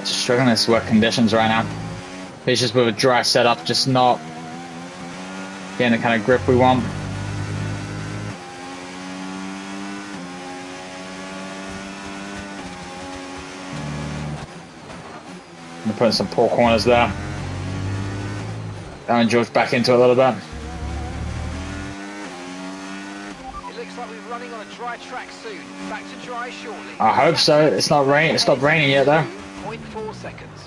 Just struggling with wet conditions right now. He's just with a dry setup, just not getting the kind of grip we want. I'm putting some poor corners there. Throwing George back into it a little bit. It looks like we're running on a dry track soon. Back to dry shortly. I hope so. It's not rain. It's not raining yet though. 0.4 seconds.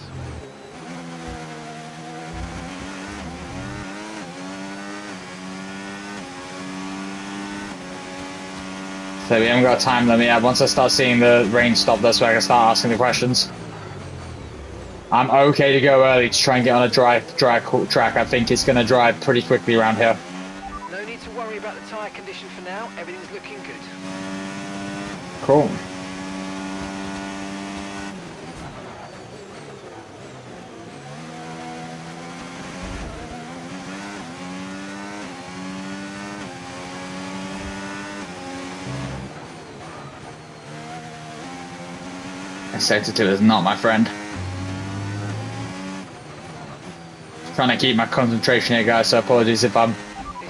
So we haven't got a time limit yet. Once I start seeing the rain stop, that's where I can start asking the questions. I'm okay to go early to try and get on a dry track. I think it's going to dry pretty quickly around here. No need to worry about the tyre condition for now. Everything's looking good. Cool. Sector 2 is not my friend. Trying to keep my concentration here, guys, so apologies if I'm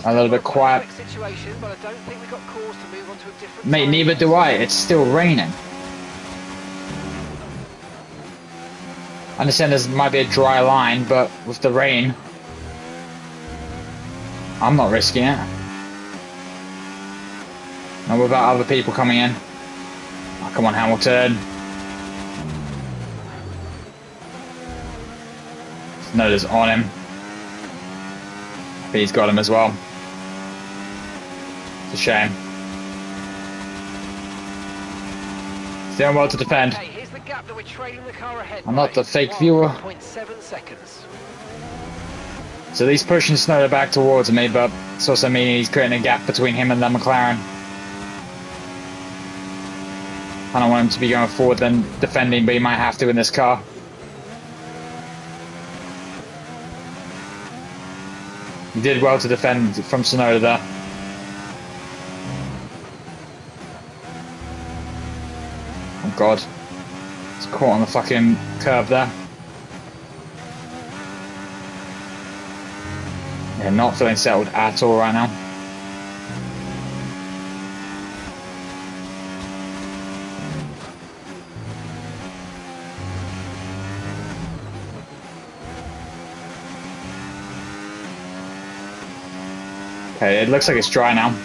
a little bit quiet. Situation, but I don't think we've got cause to move on to a different Mate, neither do I. It's still raining. I understand there might be a dry line, but with the rain, I'm not risking it. Not without other people coming in. Oh, come on, Hamilton. Notice on him. But he's got him as well. It's a shame. Doing well to defend. Okay, here's the gap that we're trailing the car ahead. I'm not the fake viewer. 1.7 seconds. So he's pushing Snowder back towards me, but it's also meaning he's creating a gap between him and the McLaren. I don't want him to be going forward than defending, but he might have to in this car. He did well to defend from Sonoda there. Oh god. It's caught on the fucking curb there. Yeah, not feeling settled at all right now. Okay, it looks like it's dry now.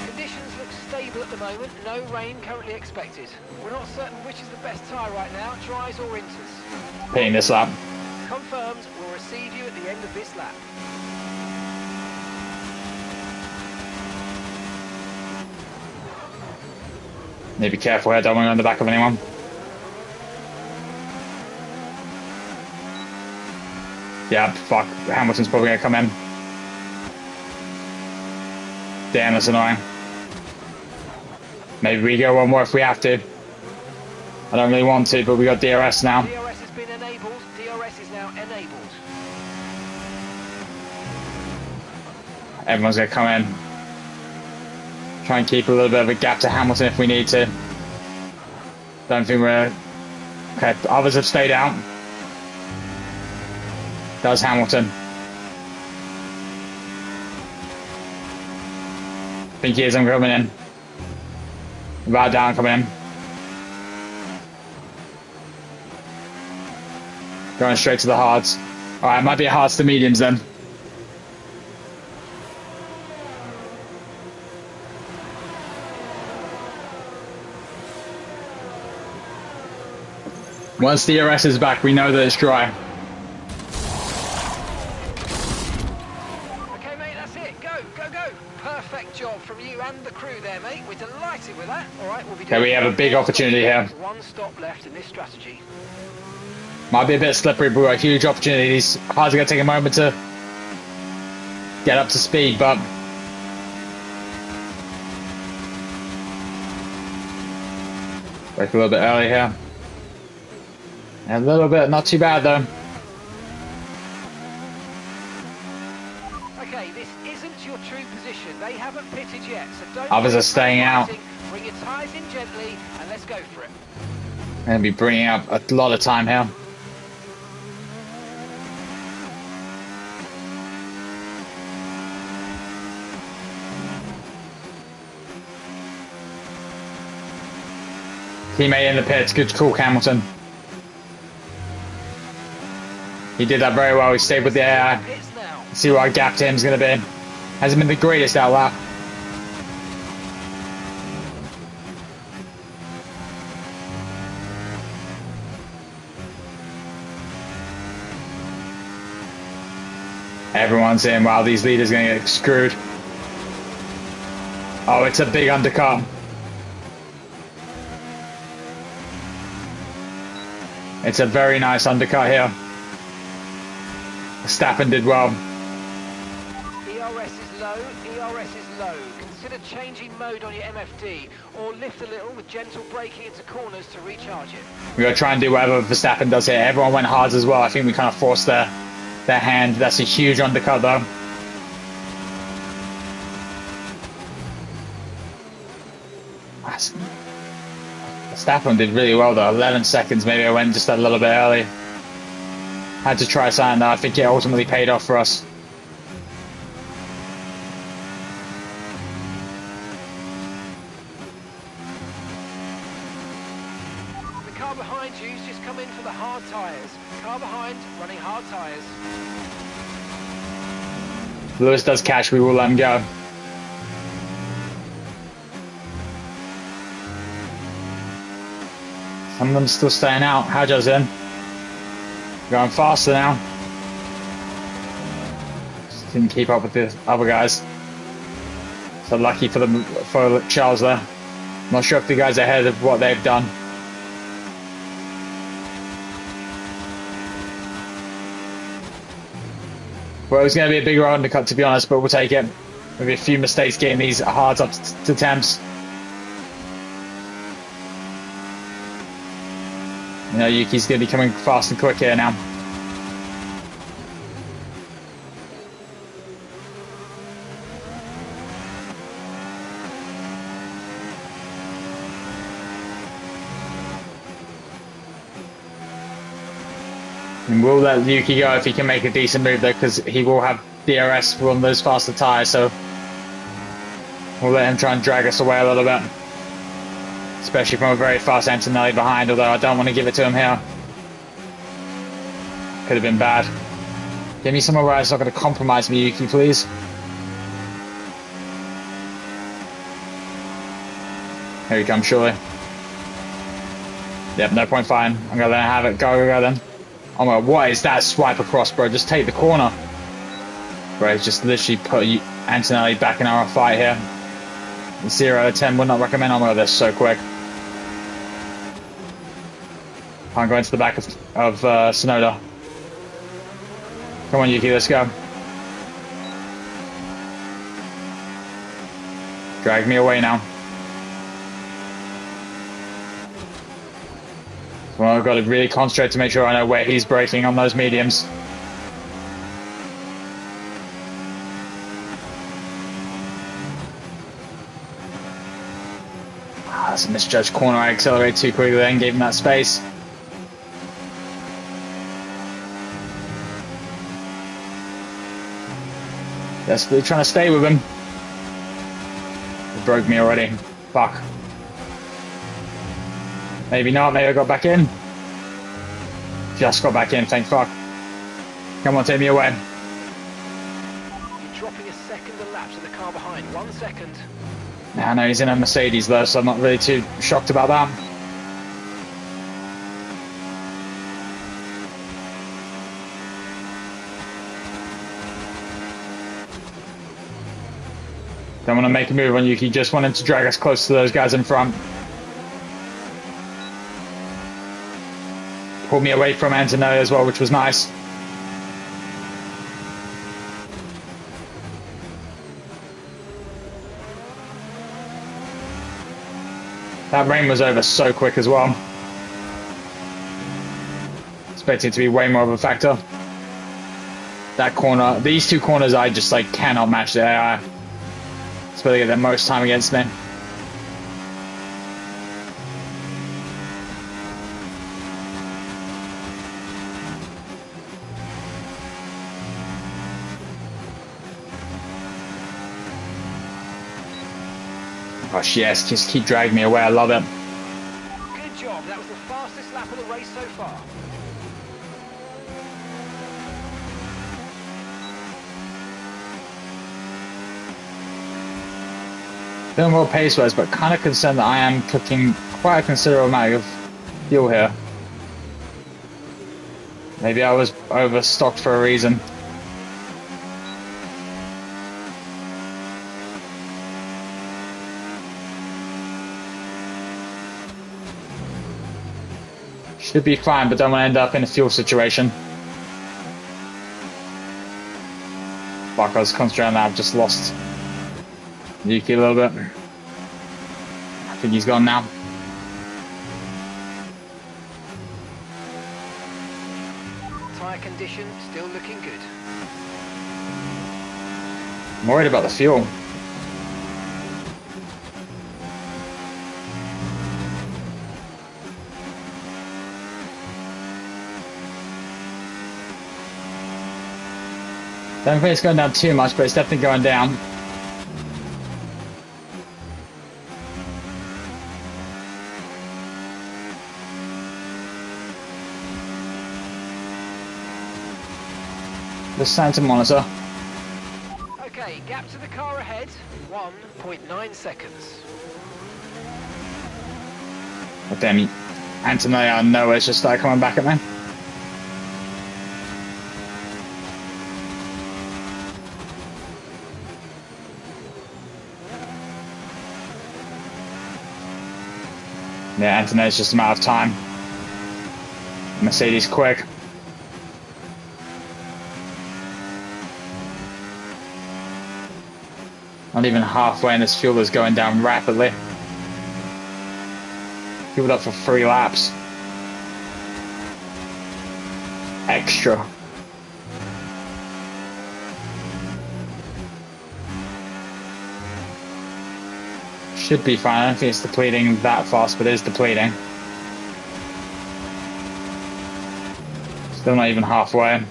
Conditions look stable at the moment. No rain currently expected. We're not certain which is the best tyre right now, dries or inters. Pitting this lap. Confirmed. We'll receive you at the end of this lap. Need to be careful here, don't want to go on the back of anyone. Yeah, fuck. Hamilton's probably going to come in. Damn, that's annoying. Maybe we go one more if we have to. I don't really want to, but we got DRS now. DRS has been enabled. DRS is now enabled. Everyone's going to come in. Try and keep a little bit of a gap to Hamilton if we need to. Don't think we're... Okay, others have stayed out. Does Hamilton. I think he is. I'm coming in. About down coming in. Going straight to the hards. All right, might be a hards to mediums then. Once the DRS is back, we know that it's dry. Okay, mate, that's it. Go, go, go. Perfect job from you and the crew there, mate. We're delighted with that. All right, we'll be doing Okay, we have a big opportunity here. one stop left in this strategy. Might be a bit slippery, but we've got a huge opportunity. These hards are going to take a moment to get up to speed, but break a little bit early here. A little bit, not too bad though. Okay, this isn't your true position. They haven't pitted yet, so don't... Others are staying out. Bring your tyres in gently and let's go for it. Going to be bringing up a lot of time here. Teammate in the pits, good call, Hamilton. He did that very well. He stayed with the air. See what our gap to him is going to be. Hasn't been the greatest out lap. Everyone's in. Wow, these leaders are going to get screwed. Oh, it's a big undercut. It's a very nice undercut here. Verstappen did well. ERS is low, ERS is low. Consider changing mode on your MFD or lift a little with gentle braking into corners to recharge it. We're going to try and do whatever Verstappen does here. Everyone went hard as well. I think we kind of forced their hand. That's a huge undercut though. Verstappen did really well though. 11 seconds, maybe I went just a little bit early. Had to try something though. I think it ultimately paid off for us. The car behind you's just come in for the hard tyres. Car behind, running hard tyres. Lewis does catch, we will let him go. Some of them still staying out. Hajjar's in. Going faster now. Just didn't keep up with the other guys. So lucky for Charles there. Not sure if the guys ahead of what they've done. Well, it was going to be a bigger undercut to be honest, but we'll take it. Maybe a few mistakes getting these hards up to temps. You know, Yuki's going to be coming fast and quick here now. And we'll let Yuki go if he can make a decent move though, because he will have DRS on those faster tyres, so we'll let him try and drag us away a little bit. Especially from a very fast Antonelli behind, although I don't want to give it to him here. Could have been bad. Give me somewhere where it's not going to compromise me, Yuki, please. Here he comes, surely. Yep, no point fighting. I'm going to let him have it. Go then. Oh my god, what is that swipe across, bro? Just take the corner. Bro, he's just literally put Antonelli back in our fight here. 0 out of 10 would not recommend. Oh my god, they're so quick. Can't go into the back of Sonoda. Come on, Yuki, let's go. Drag me away now. Well, I've got to really concentrate to make sure I know where he's braking on those mediums. That's a misjudged corner. I accelerated too quickly then, gave him that space. Desperately trying to stay with him. He broke me already. Fuck. Maybe not, maybe I got back in. just got back in, thank fuck. Come on, take me away. You're dropping a second a lap to the car behind. 1 second. I know he's in a Mercedes though, so I'm not really too shocked about that. Don't want to make a move on Yuki, just wanted to drag us close to those guys in front. Pulled me away from Antonelli as well, which was nice. That rain was over so quick as well. Expecting it to be way more of a factor. That corner, these two corners, I just like cannot match the AI. It's where they get the most time against me. Gosh, yes, just keep dragging me away. I love it. Good job. That was the fastest lap of the race so far. Doing well pace-wise, but kind of concerned that I am cooking quite a considerable amount of fuel here. Maybe I was overstocked for a reason. Should be fine, but don't want to end up in a fuel situation. Fuck, I was concentrating on that. I've just lost Yuki a little bit. I think he's gone now. Tyre condition still looking good. I'm worried about the fuel. Don't think it's going down too much, but it's definitely going down. The Santa monitor. Okay, gap to the car ahead, 1.9 seconds. But then Antonelli out of nowhere just started coming back at me. Yeah, Antonelli's just a matter of time. Mercedes quick. Not even halfway and this fuel is going down rapidly. Fueled up for 3 laps. Extra. Should be fine. I don't think it's depleting that fast, but it is depleting. Still not even halfway.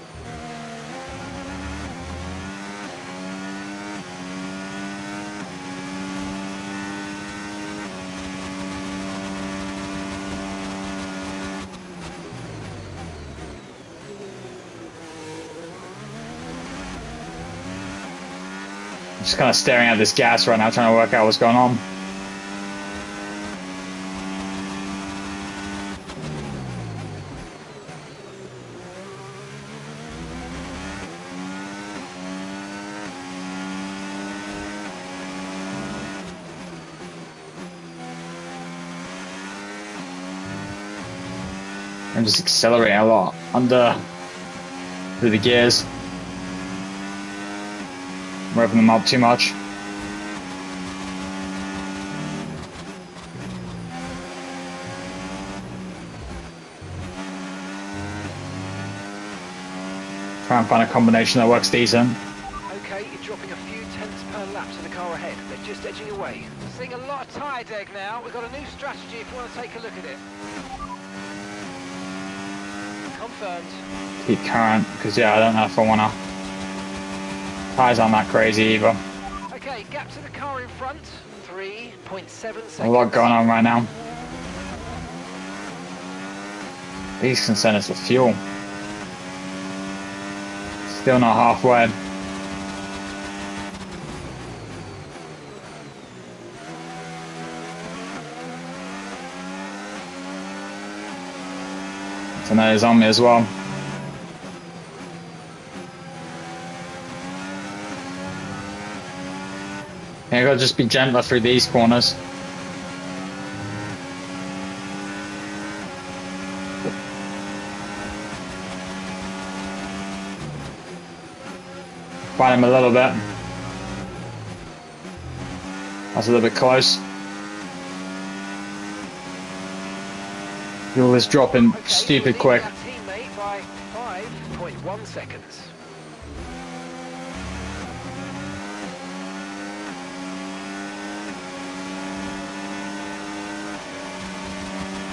I'm just kind of staring at this gas right now, trying to work out what's going on. I'm just accelerating a lot through the gears. Revving them up too much. Try and find a combination that works decent. Okay, you're dropping a few tenths per lap to the car ahead. They're just edging away. Seeing a lot of tyre deg now. We've got a new strategy if you want to take a look at it. Confirmed. Keep current, because yeah, I don't know if I want to. Tires aren't that crazy either. Okay, gap to the car in front. 3.7 seconds. A lot going on right now. Least concern is the fuel. Still not halfway. So now he's on me as well. I gotta just be gentler through these corners. Find him a little bit. That's a little bit close. Fuel is dropping stupid quick. Teammate by 5.1 seconds.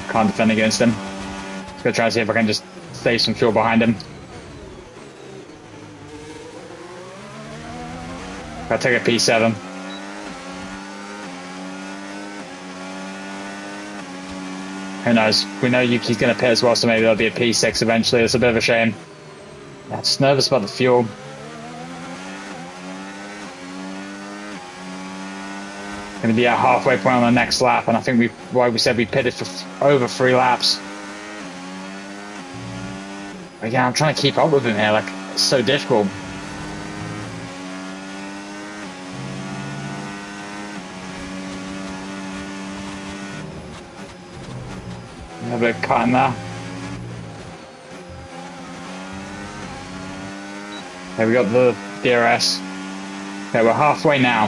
Can't defend against him. Just gonna try to see if I can just save some fuel behind him. I'll take a P7. Who knows? We know Yuki's going to pit as well, so maybe there'll be a P6 eventually. It's a bit of a shame. I'm just nervous about the fuel. Going to be at halfway point on the next lap, and I think we said we pitted for over 3 laps. But yeah, I'm trying to keep up with him here. Like, it's so difficult. A bit of cutting there. Okay, we got the DRS. Okay, we're halfway now.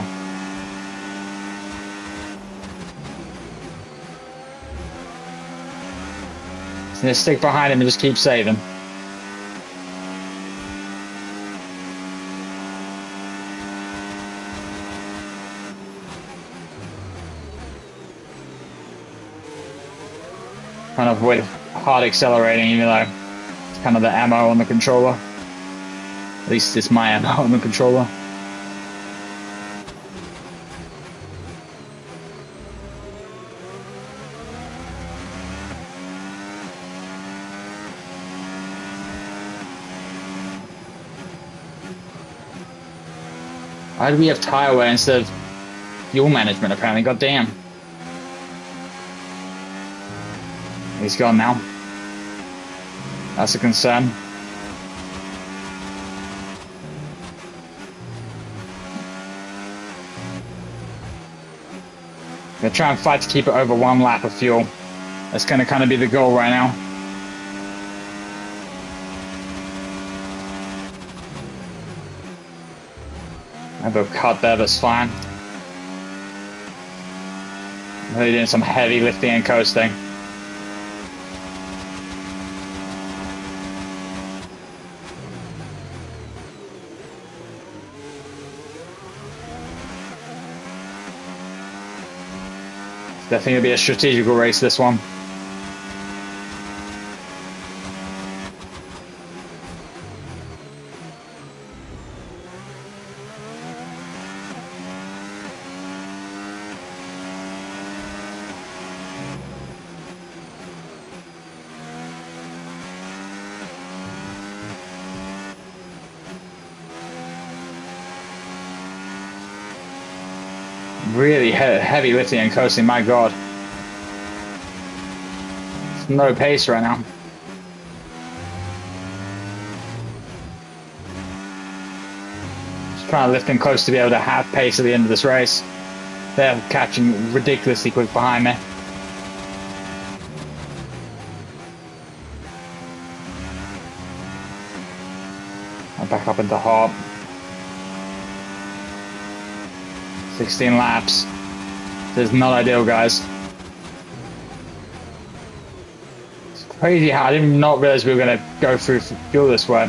So just stick behind him and just keep saving. Trying to avoid hard accelerating, even though it's kind of the ammo on the controller. At least it's my ammo on the controller. Why do we have tire wear instead of fuel management apparently? God damn. He's gone now. That's a concern. Gonna try and fight to keep it over 1 lap of fuel. That's gonna kind of be the goal right now. I have a cut there, that's fine. Really doing some heavy lifting and coasting. Definitely gonna be a strategical race, this one. Really heavy lifting and coasting, my god. There's no pace right now. Just trying to lift in close to be able to have pace at the end of this race. They're catching ridiculously quick behind me. I'm back up into hot. 16 laps. This is not ideal, guys. It's crazy how I did not realize we were going to go through fuel this way.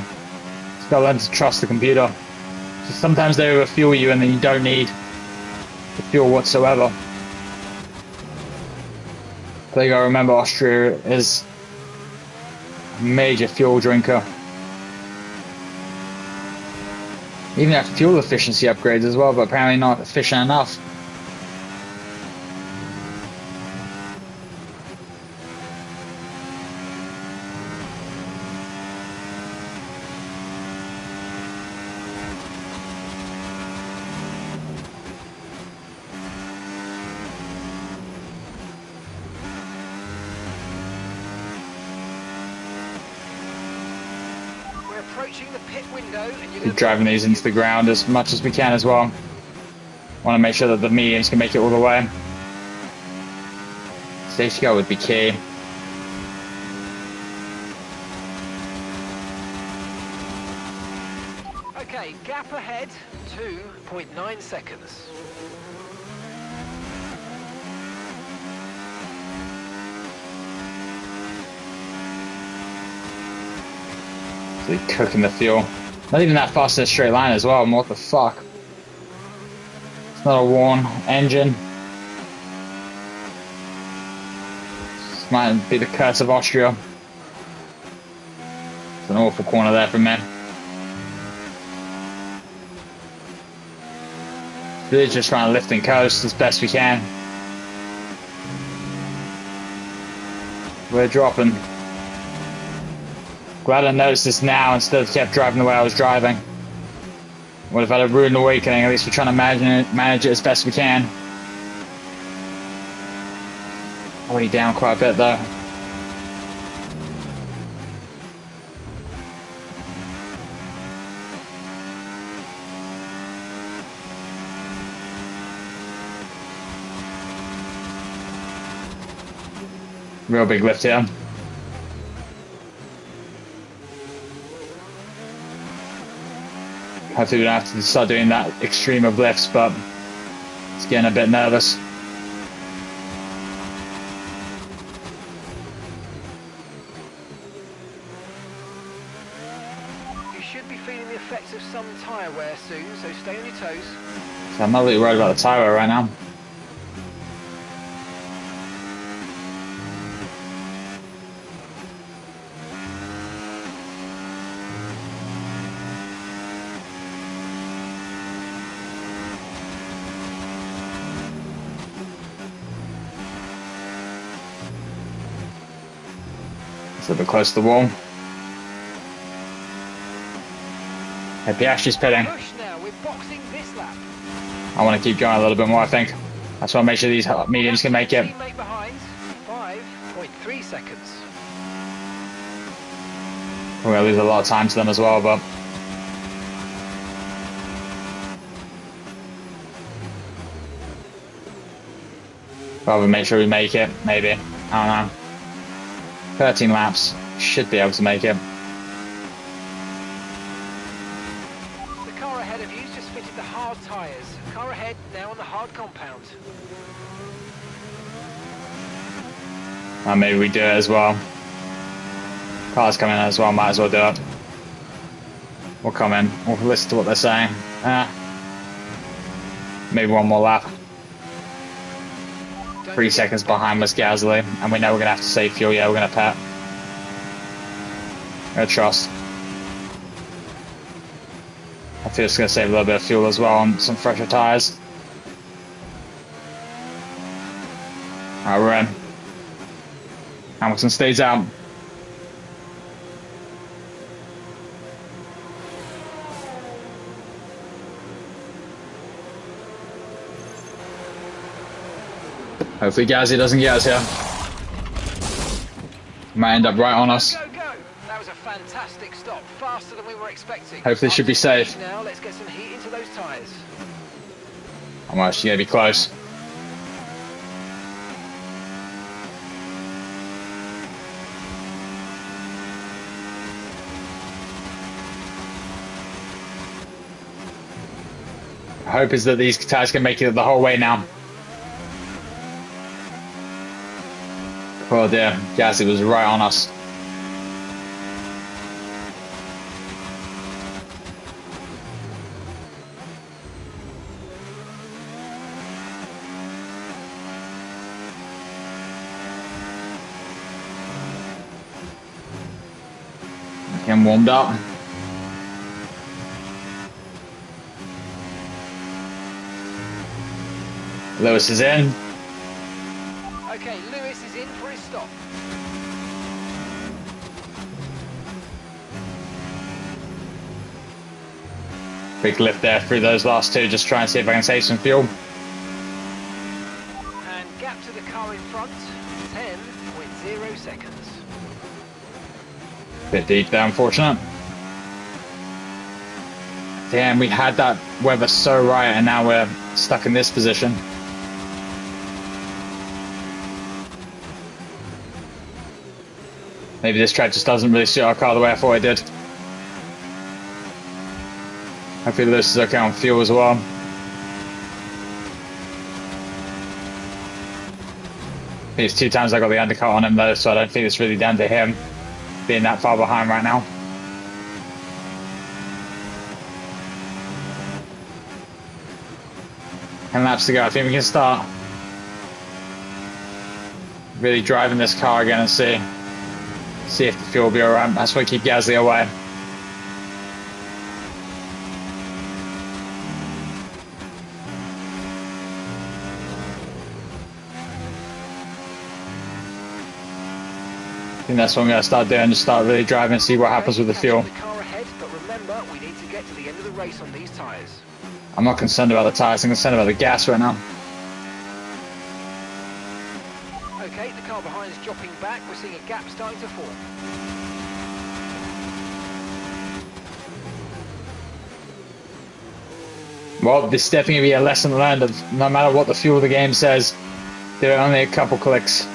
Just got to learn to trust the computer. So sometimes they overfuel you and then you don't need the fuel whatsoever. But you got to remember, Austria is a major fuel drinker. Even have fuel efficiency upgrades as well, but apparently not efficient enough. approaching the pit window, and you're Keep driving these into the ground as much as we can as well. Want to make sure that the mediums can make it all the way. Safety car would be key. Okay, gap ahead, 2.9 seconds. Really cooking the fuel. Not even that fast in a straight line as well. What the fuck? It's not a worn engine. This might be the curse of Austria. It's an awful corner there from me. We're just trying to lift and coast as best we can. We're dropping. Glad I noticed this now instead of kept driving the way I was driving. Would have had a rude awakening. At least we're trying to manage it as best we can. Already down quite a bit though. Real big lift here. Hopefully we don't have to start doing that extreme of lifts, but it's getting a bit nervous. You should be feeling the effects of some tyre wear soon, so stay on your toes. So I'm not really worried about the tyre wear right now. It's a bit close to the wall. Hey, Piastri's pitting. Push now, we're boxing this lap. I want to keep going a little bit more, I think. I just want to make sure these mediums can make it. Teammate behind, 5.3 seconds. We're going to lose a lot of time to them as well, but... Probably make sure we make it, maybe. I don't know. 13 laps. Should be able to make it. The car ahead of you's just fitted the hard tyres. Car ahead now on the hard compound. Well, maybe we do it as well. Cars coming in as well, might as well do it. We'll come in, we'll listen to what they're saying. Maybe one more lap. 3 seconds behind was Gasly, and we know we're going to have to save fuel. Yeah, we're going to pet. We're going to trust. I feel it's going to save a little bit of fuel as well on some fresher tyres. Alright, we're in. Hamilton stays out. Hopefully Gasly doesn't get us here. Might end up right on us. Go, go! That was a fantastic stop, faster than we were expecting. Hopefully it should be safe. Now let's get some heat into those tyres. I'm actually going to be close. Hope is that these tyres can make it the whole way now. Oh dear, Gasly was right on us. Getting warmed up. Lewis is in. Okay, Lewis is in for his stop. Big lift there through those last two, just trying to see if I can save some fuel. And gap to the car in front, 10.0 seconds. Bit deep there, unfortunate. Damn, we had that weather so right, and now we're stuck in this position. Maybe this track just doesn't really suit our car the way I thought it did. Hopefully Lotus is okay on fuel as well. I think it's 2 times I got the undercut on him though, so I don't think it's really down to him being that far behind right now. 10 laps to go. I think we can start really driving this car again and see if the fuel will be alright. That's why I keep Gasly away. I think that's what I'm going to start doing, just start really driving and see what happens with the fuel. The car ahead, but remember, we need to get to the end of the race on these tyres. I'm not concerned about the tyres, I'm concerned about the gas right now. Okay, the car behind is dropping back. We're seeing a gap starting to form. Well, this is definitely going to be a lesson learned of no matter what the fuel of the game says, there are only a couple clicks.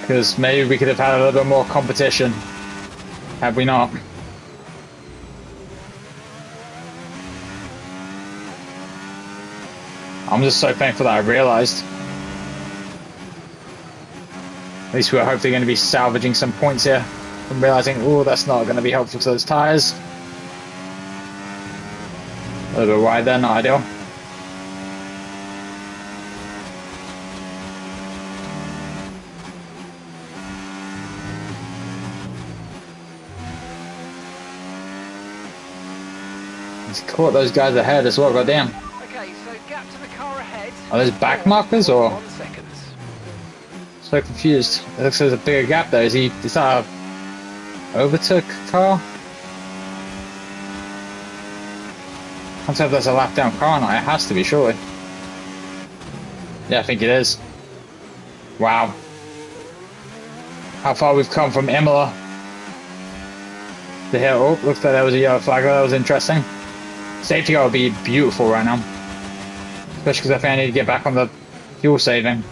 Because maybe we could have had a little bit more competition had we not. I'm just so thankful that I realised. At least we're hopefully going to be salvaging some points here from realising, oh, that's not going to be helpful to those tyres. A little bit wide there, not ideal. He's caught those guys ahead as well, goddamn. Okay, so gap to the car ahead. Are those back markers or? 1 second. So confused. It looks like there's a bigger gap there. Is that a overtook car? I can't tell if that's a lap down car or not. It has to be, surely. Yeah, I think it is. Wow. How far we've come from Imola to here. Oh, looks like there was a yellow flag. That was interesting. Safety car would be beautiful right now. Especially because I think I need to get back on the fuel saving.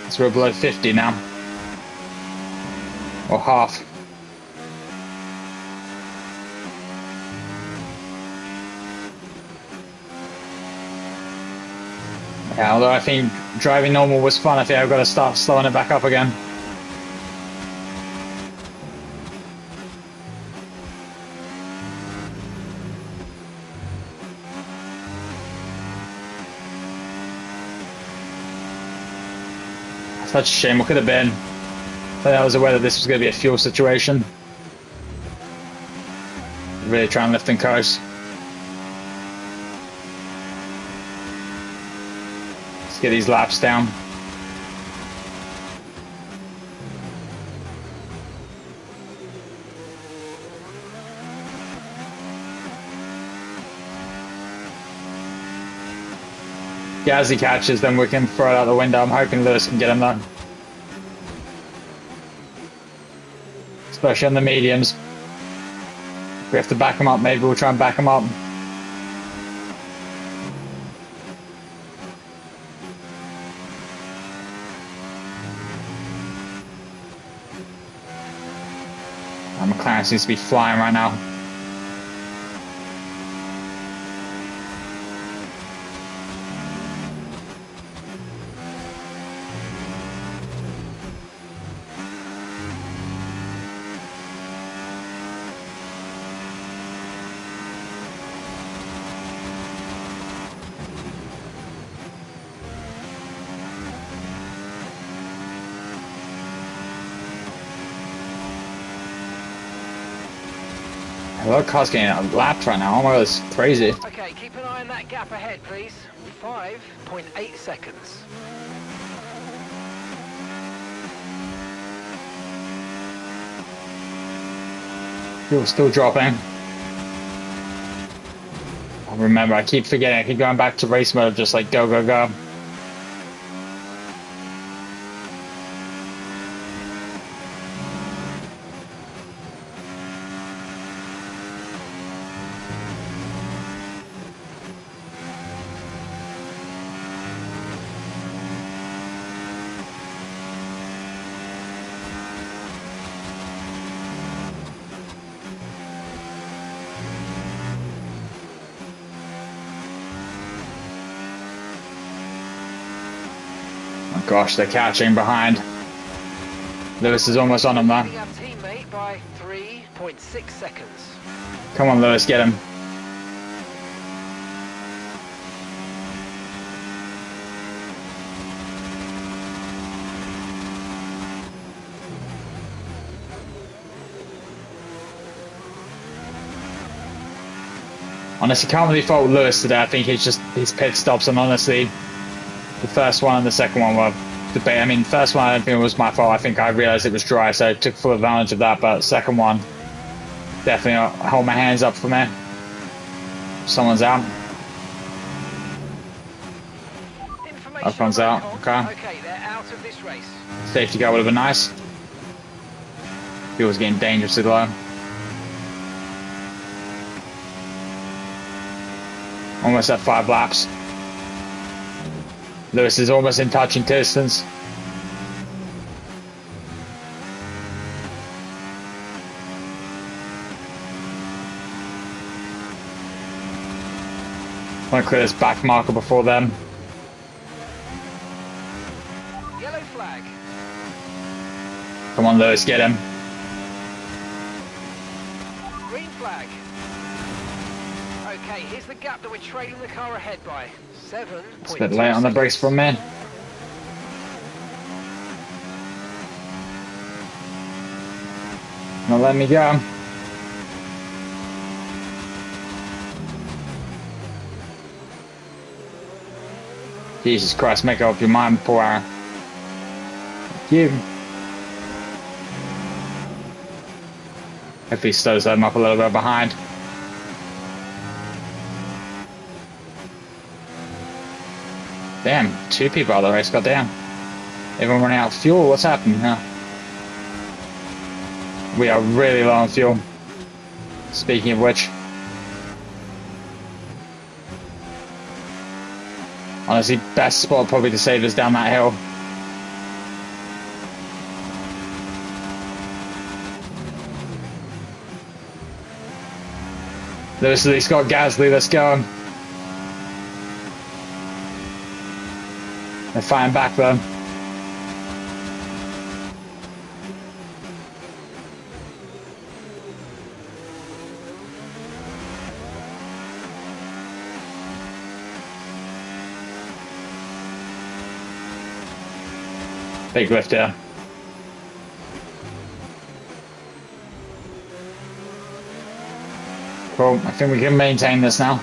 So we're below 50 now. Or half. Yeah, although I think driving normal was fun, I think I've got to start slowing it back up again. Such a shame, what could have been. But I was aware that this was going to be a fuel situation. Really try and lift and coast. Let's get these laps down. Gasly catches, then we can throw it out the window. I'm hoping Lotus can get him though. Especially on the mediums. If we have to back him up, maybe we'll try and back him up. McLaren seems to be flying right now. A lot of cars getting lapped right now. Oh my god, it's crazy. Okay, keep an eye on that gap ahead, please. 5.8 seconds. Fuel still dropping. I remember, I keep forgetting. I keep going back to race mode, just like go, go, go. Oh gosh, they're catching behind. Lewis is almost on him though. Leading our teammate by 3.6 seconds. Come on, Lewis, get him. Honestly, can't really fault Lewis today. I think it's just his pit stops, and honestly, the first one and the second one were debate. I mean, first one I don't think it was my fault. I think I realized it was dry, so I took full advantage of that. But second one, definitely I'll hold my hands up for me. Someone's out. Everyone's out. Okay. Okay, they're out of this race. Safety car would have been nice. Fuel's getting dangerously low. Almost at 5 laps. Lewis is almost in touching distance. Want to clear this back marker before them. Yellow flag. Come on, Lewis, get him. Green flag. Okay, here's the gap that we're trailing the car ahead by. 7. It's a bit late on the brakes for me. Not letting me go. Jesus Christ, make up your mind, poor Aaron. Thank you. If he slows them up a little bit behind. Damn, 2 people out of the race, goddamn. Everyone running out of fuel, what's happening now? We are really low on fuel. Speaking of which. Honestly, best spot probably to save us down that hill. Lewis at least got Gasly, let's go. They're fighting back though. Big lift here. Cool, I think we can maintain this now.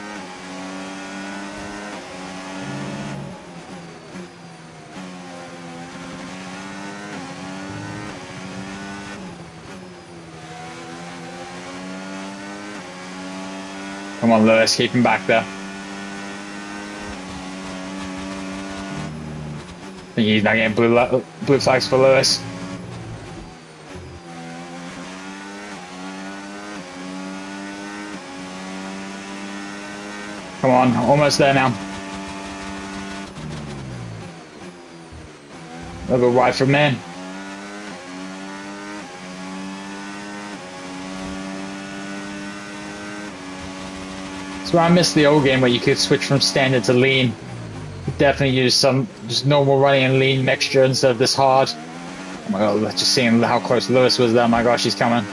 Come on, Lewis, keep him back there. I think he's not getting blue flags for Lewis. Come on, almost there now. A little bit wide from me. That's where I missed the old game where you could switch from standard to lean. Definitely use some just normal running and lean mixture instead of this hard. Oh my god, just seeing how close Lewis was there. Oh my gosh, he's coming.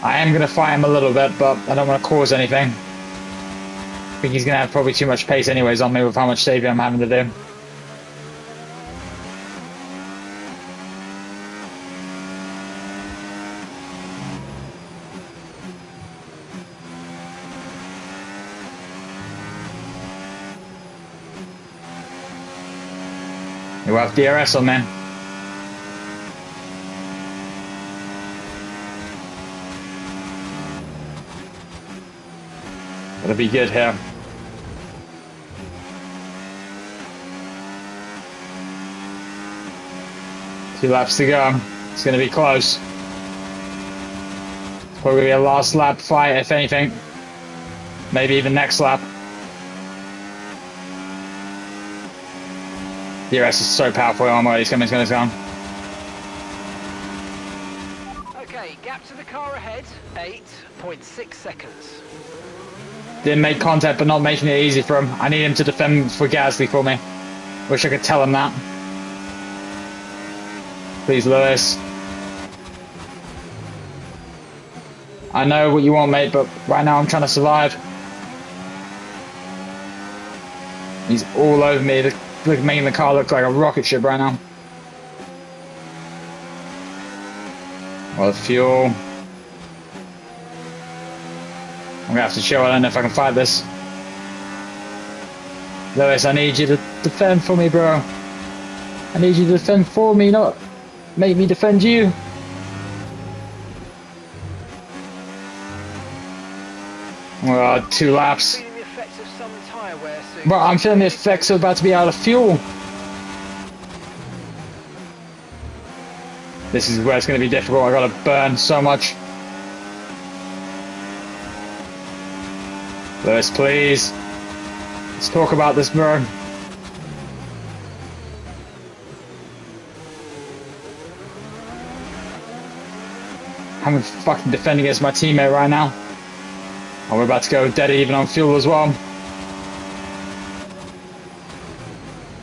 I am going to fight him a little bit, but I don't want to cause anything. I think he's going to have probably too much pace anyways on me with how much saving I'm having to do. You have DRS on, man. Gotta be good here. Two laps to go. It's gonna be close. It's probably gonna be a last lap fight, if anything. Maybe even next lap. DRS is so powerful. Oh my god, he's coming, he's gone. Okay, gap to the car ahead, 8.6 seconds. Didn't make contact, but not making it easy for him. I need him to defend for Gasly for me. Wish I could tell him that. Please, Lewis. I know what you want, mate, but right now I'm trying to survive. He's all over me, making the car look like a rocket ship right now. Well, the fuel. I'm gonna have to chill. I don't know if I can fight this. Lewis, I need you to defend for me, bro. I need you to defend for me, not make me defend you. Oh, 2 laps. Feeling the effects of some tyre wear soon. Bro, I'm feeling the effects of about to be out of fuel. This is where it's going to be difficult. I gotta burn so much. Lewis, please. Let's talk about this, bro. I'm fucking defending against my teammate right now. And we're about to go dead even on fuel as well.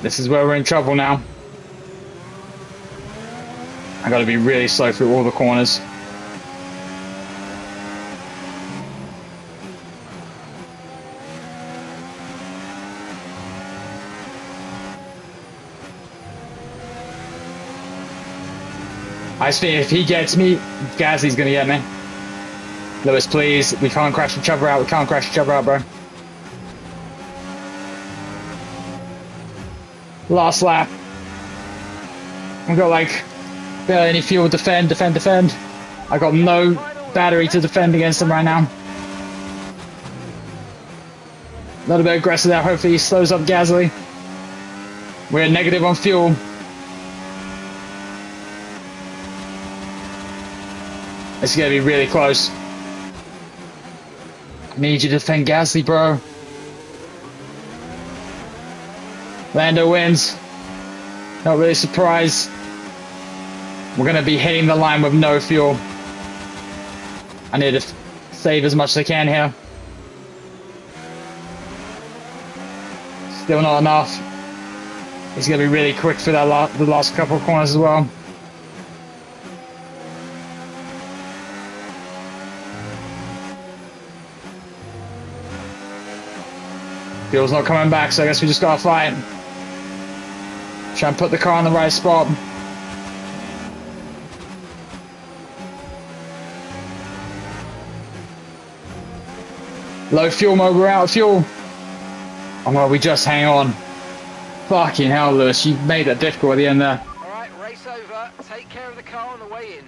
This is where we're in trouble now. I gotta be really slow through all the corners. I just think if he gets me, Gasly's gonna get me. Lewis, please. We can't crash each other out. We can't crash each other out, bro. Last lap. We got like barely any fuel. Defend. I got no battery to defend against him right now. A little bit aggressive there. Hopefully he slows up Gasly. We're negative on fuel. It's gonna be really close. I need you to defend Gasly, bro. Lando wins. Not really surprised. We're gonna be hitting the line with no fuel. I need to save as much as I can here. Still not enough. He's gonna be really quick for that the last couple of corners as well. Fuel's not coming back, so I guess we just gotta fight. Try and put the car in the right spot. Low fuel mode, we're out of fuel. Oh well, we just hang on. Fucking hell, Lewis, you made that difficult at the end there. Alright, race over. Take care of the car on the way in.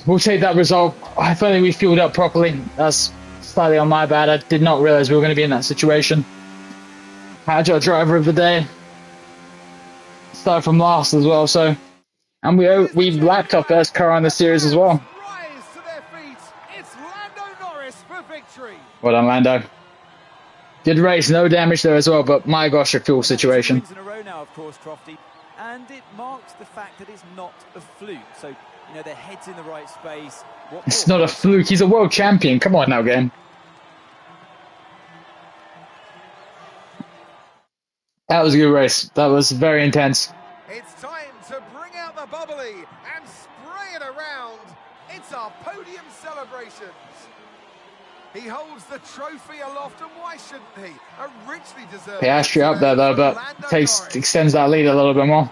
We'll take that result. I don't think we fueled up properly. That's slightly on my bad. I did not realize we were going to be in that situation. Agile driver of the day. Started from last as well, so. And we lapped our first car in the series as well. Rise to their feet. It's Lando Norris for victory. Well done, Lando. Good race, no damage there as well, but my gosh, a fuel situation. Wins in a row now, of course, Crofty, and it marks the fact that it's not a fluke. So, you know, their head's in the right space. It's not a fluke. He's a world champion. Come on now, game. That was a good race. That was very intense. It's time to bring out the bubbly and spray it around. It's our podium celebrations. He holds the trophy aloft, and why shouldn't he? A richly deserved. Piastri up there though, but extends that lead a little bit more.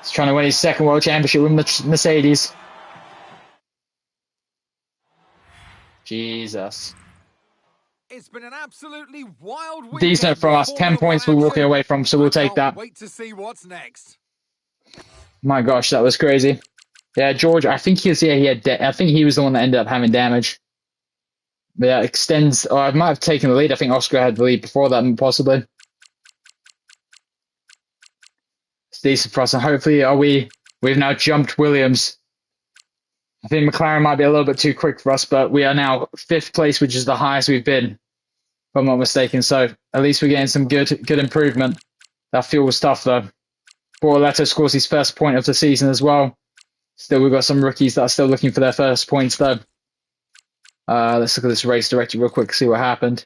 He's trying to win his second world championship with Mercedes. Jesus. It's been an absolutely wild week. Decent from us. 10 points we're walking away from, so we'll take that. Wait to see what's next. My gosh, that was crazy. Yeah, George, I think he was, yeah, I think he was the one that ended up having damage. But yeah, extends, or I might have taken the lead. I think Oscar had the lead before that, possibly. It's decent for us, and hopefully we've now jumped Williams. I think McLaren might be a little bit too quick for us, but we are now 5th place, which is the highest we've been, if I'm not mistaken. So at least we're getting some good improvement. That fuel was tough though. Bortoletto scores his first point of the season as well. Still, we've got some rookies that are still looking for their first points though. Let's look at this race directory real quick, see what happened.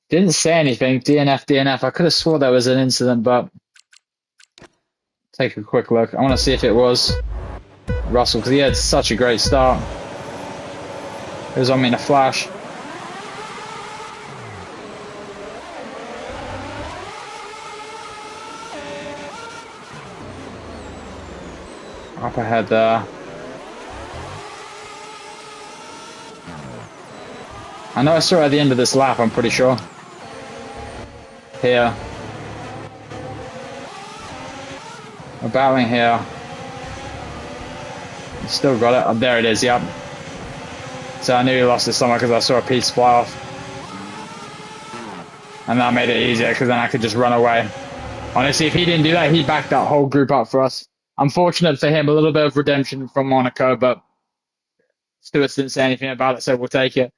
Didn't say anything. DNF, DNF. I could have swore there was an incident, but take a quick look. I want to see if it was Russell, because he had such a great start. It was on me in a flash. Up ahead there. I know I saw it at the end of this lap, I'm pretty sure. Here. We're battling here. Still got it. Oh, there it is, yep. So I knew he lost it somewhere because I saw a piece fly off. And that made it easier because then I could just run away. Honestly, if he didn't do that, he backed that whole group up for us. Unfortunate for him, a little bit of redemption from Monaco, but Stewart didn't say anything about it, so we'll take it.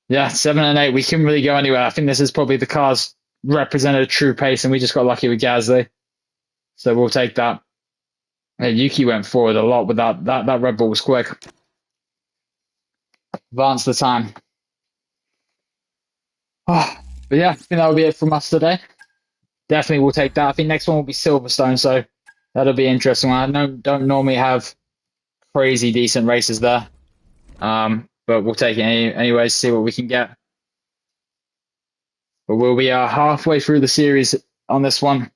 Yeah, 7 and 8, we couldn't really go anywhere. I think this is probably the cars represented a true pace, and we just got lucky with Gasly. So we'll take that. Yeah, Yuki went forward a lot, but that Red Bull was quick. Advance the time. Oh, but yeah, I think that will be it from us today. Definitely we'll take that. I think next one will be Silverstone, so that'll be interesting. I don't normally have crazy decent races there. But we'll take it anyways, see what we can get. But we'll be halfway through the series on this one.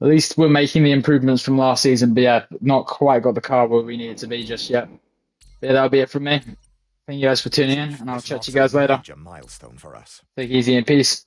At least we're making the improvements from last season, but yeah, not quite got the car where we need it to be just yet. But yeah, that'll be it from me. Thank you guys for tuning in, and I'll chat to you guys later. Milestone for us. Take it easy and peace.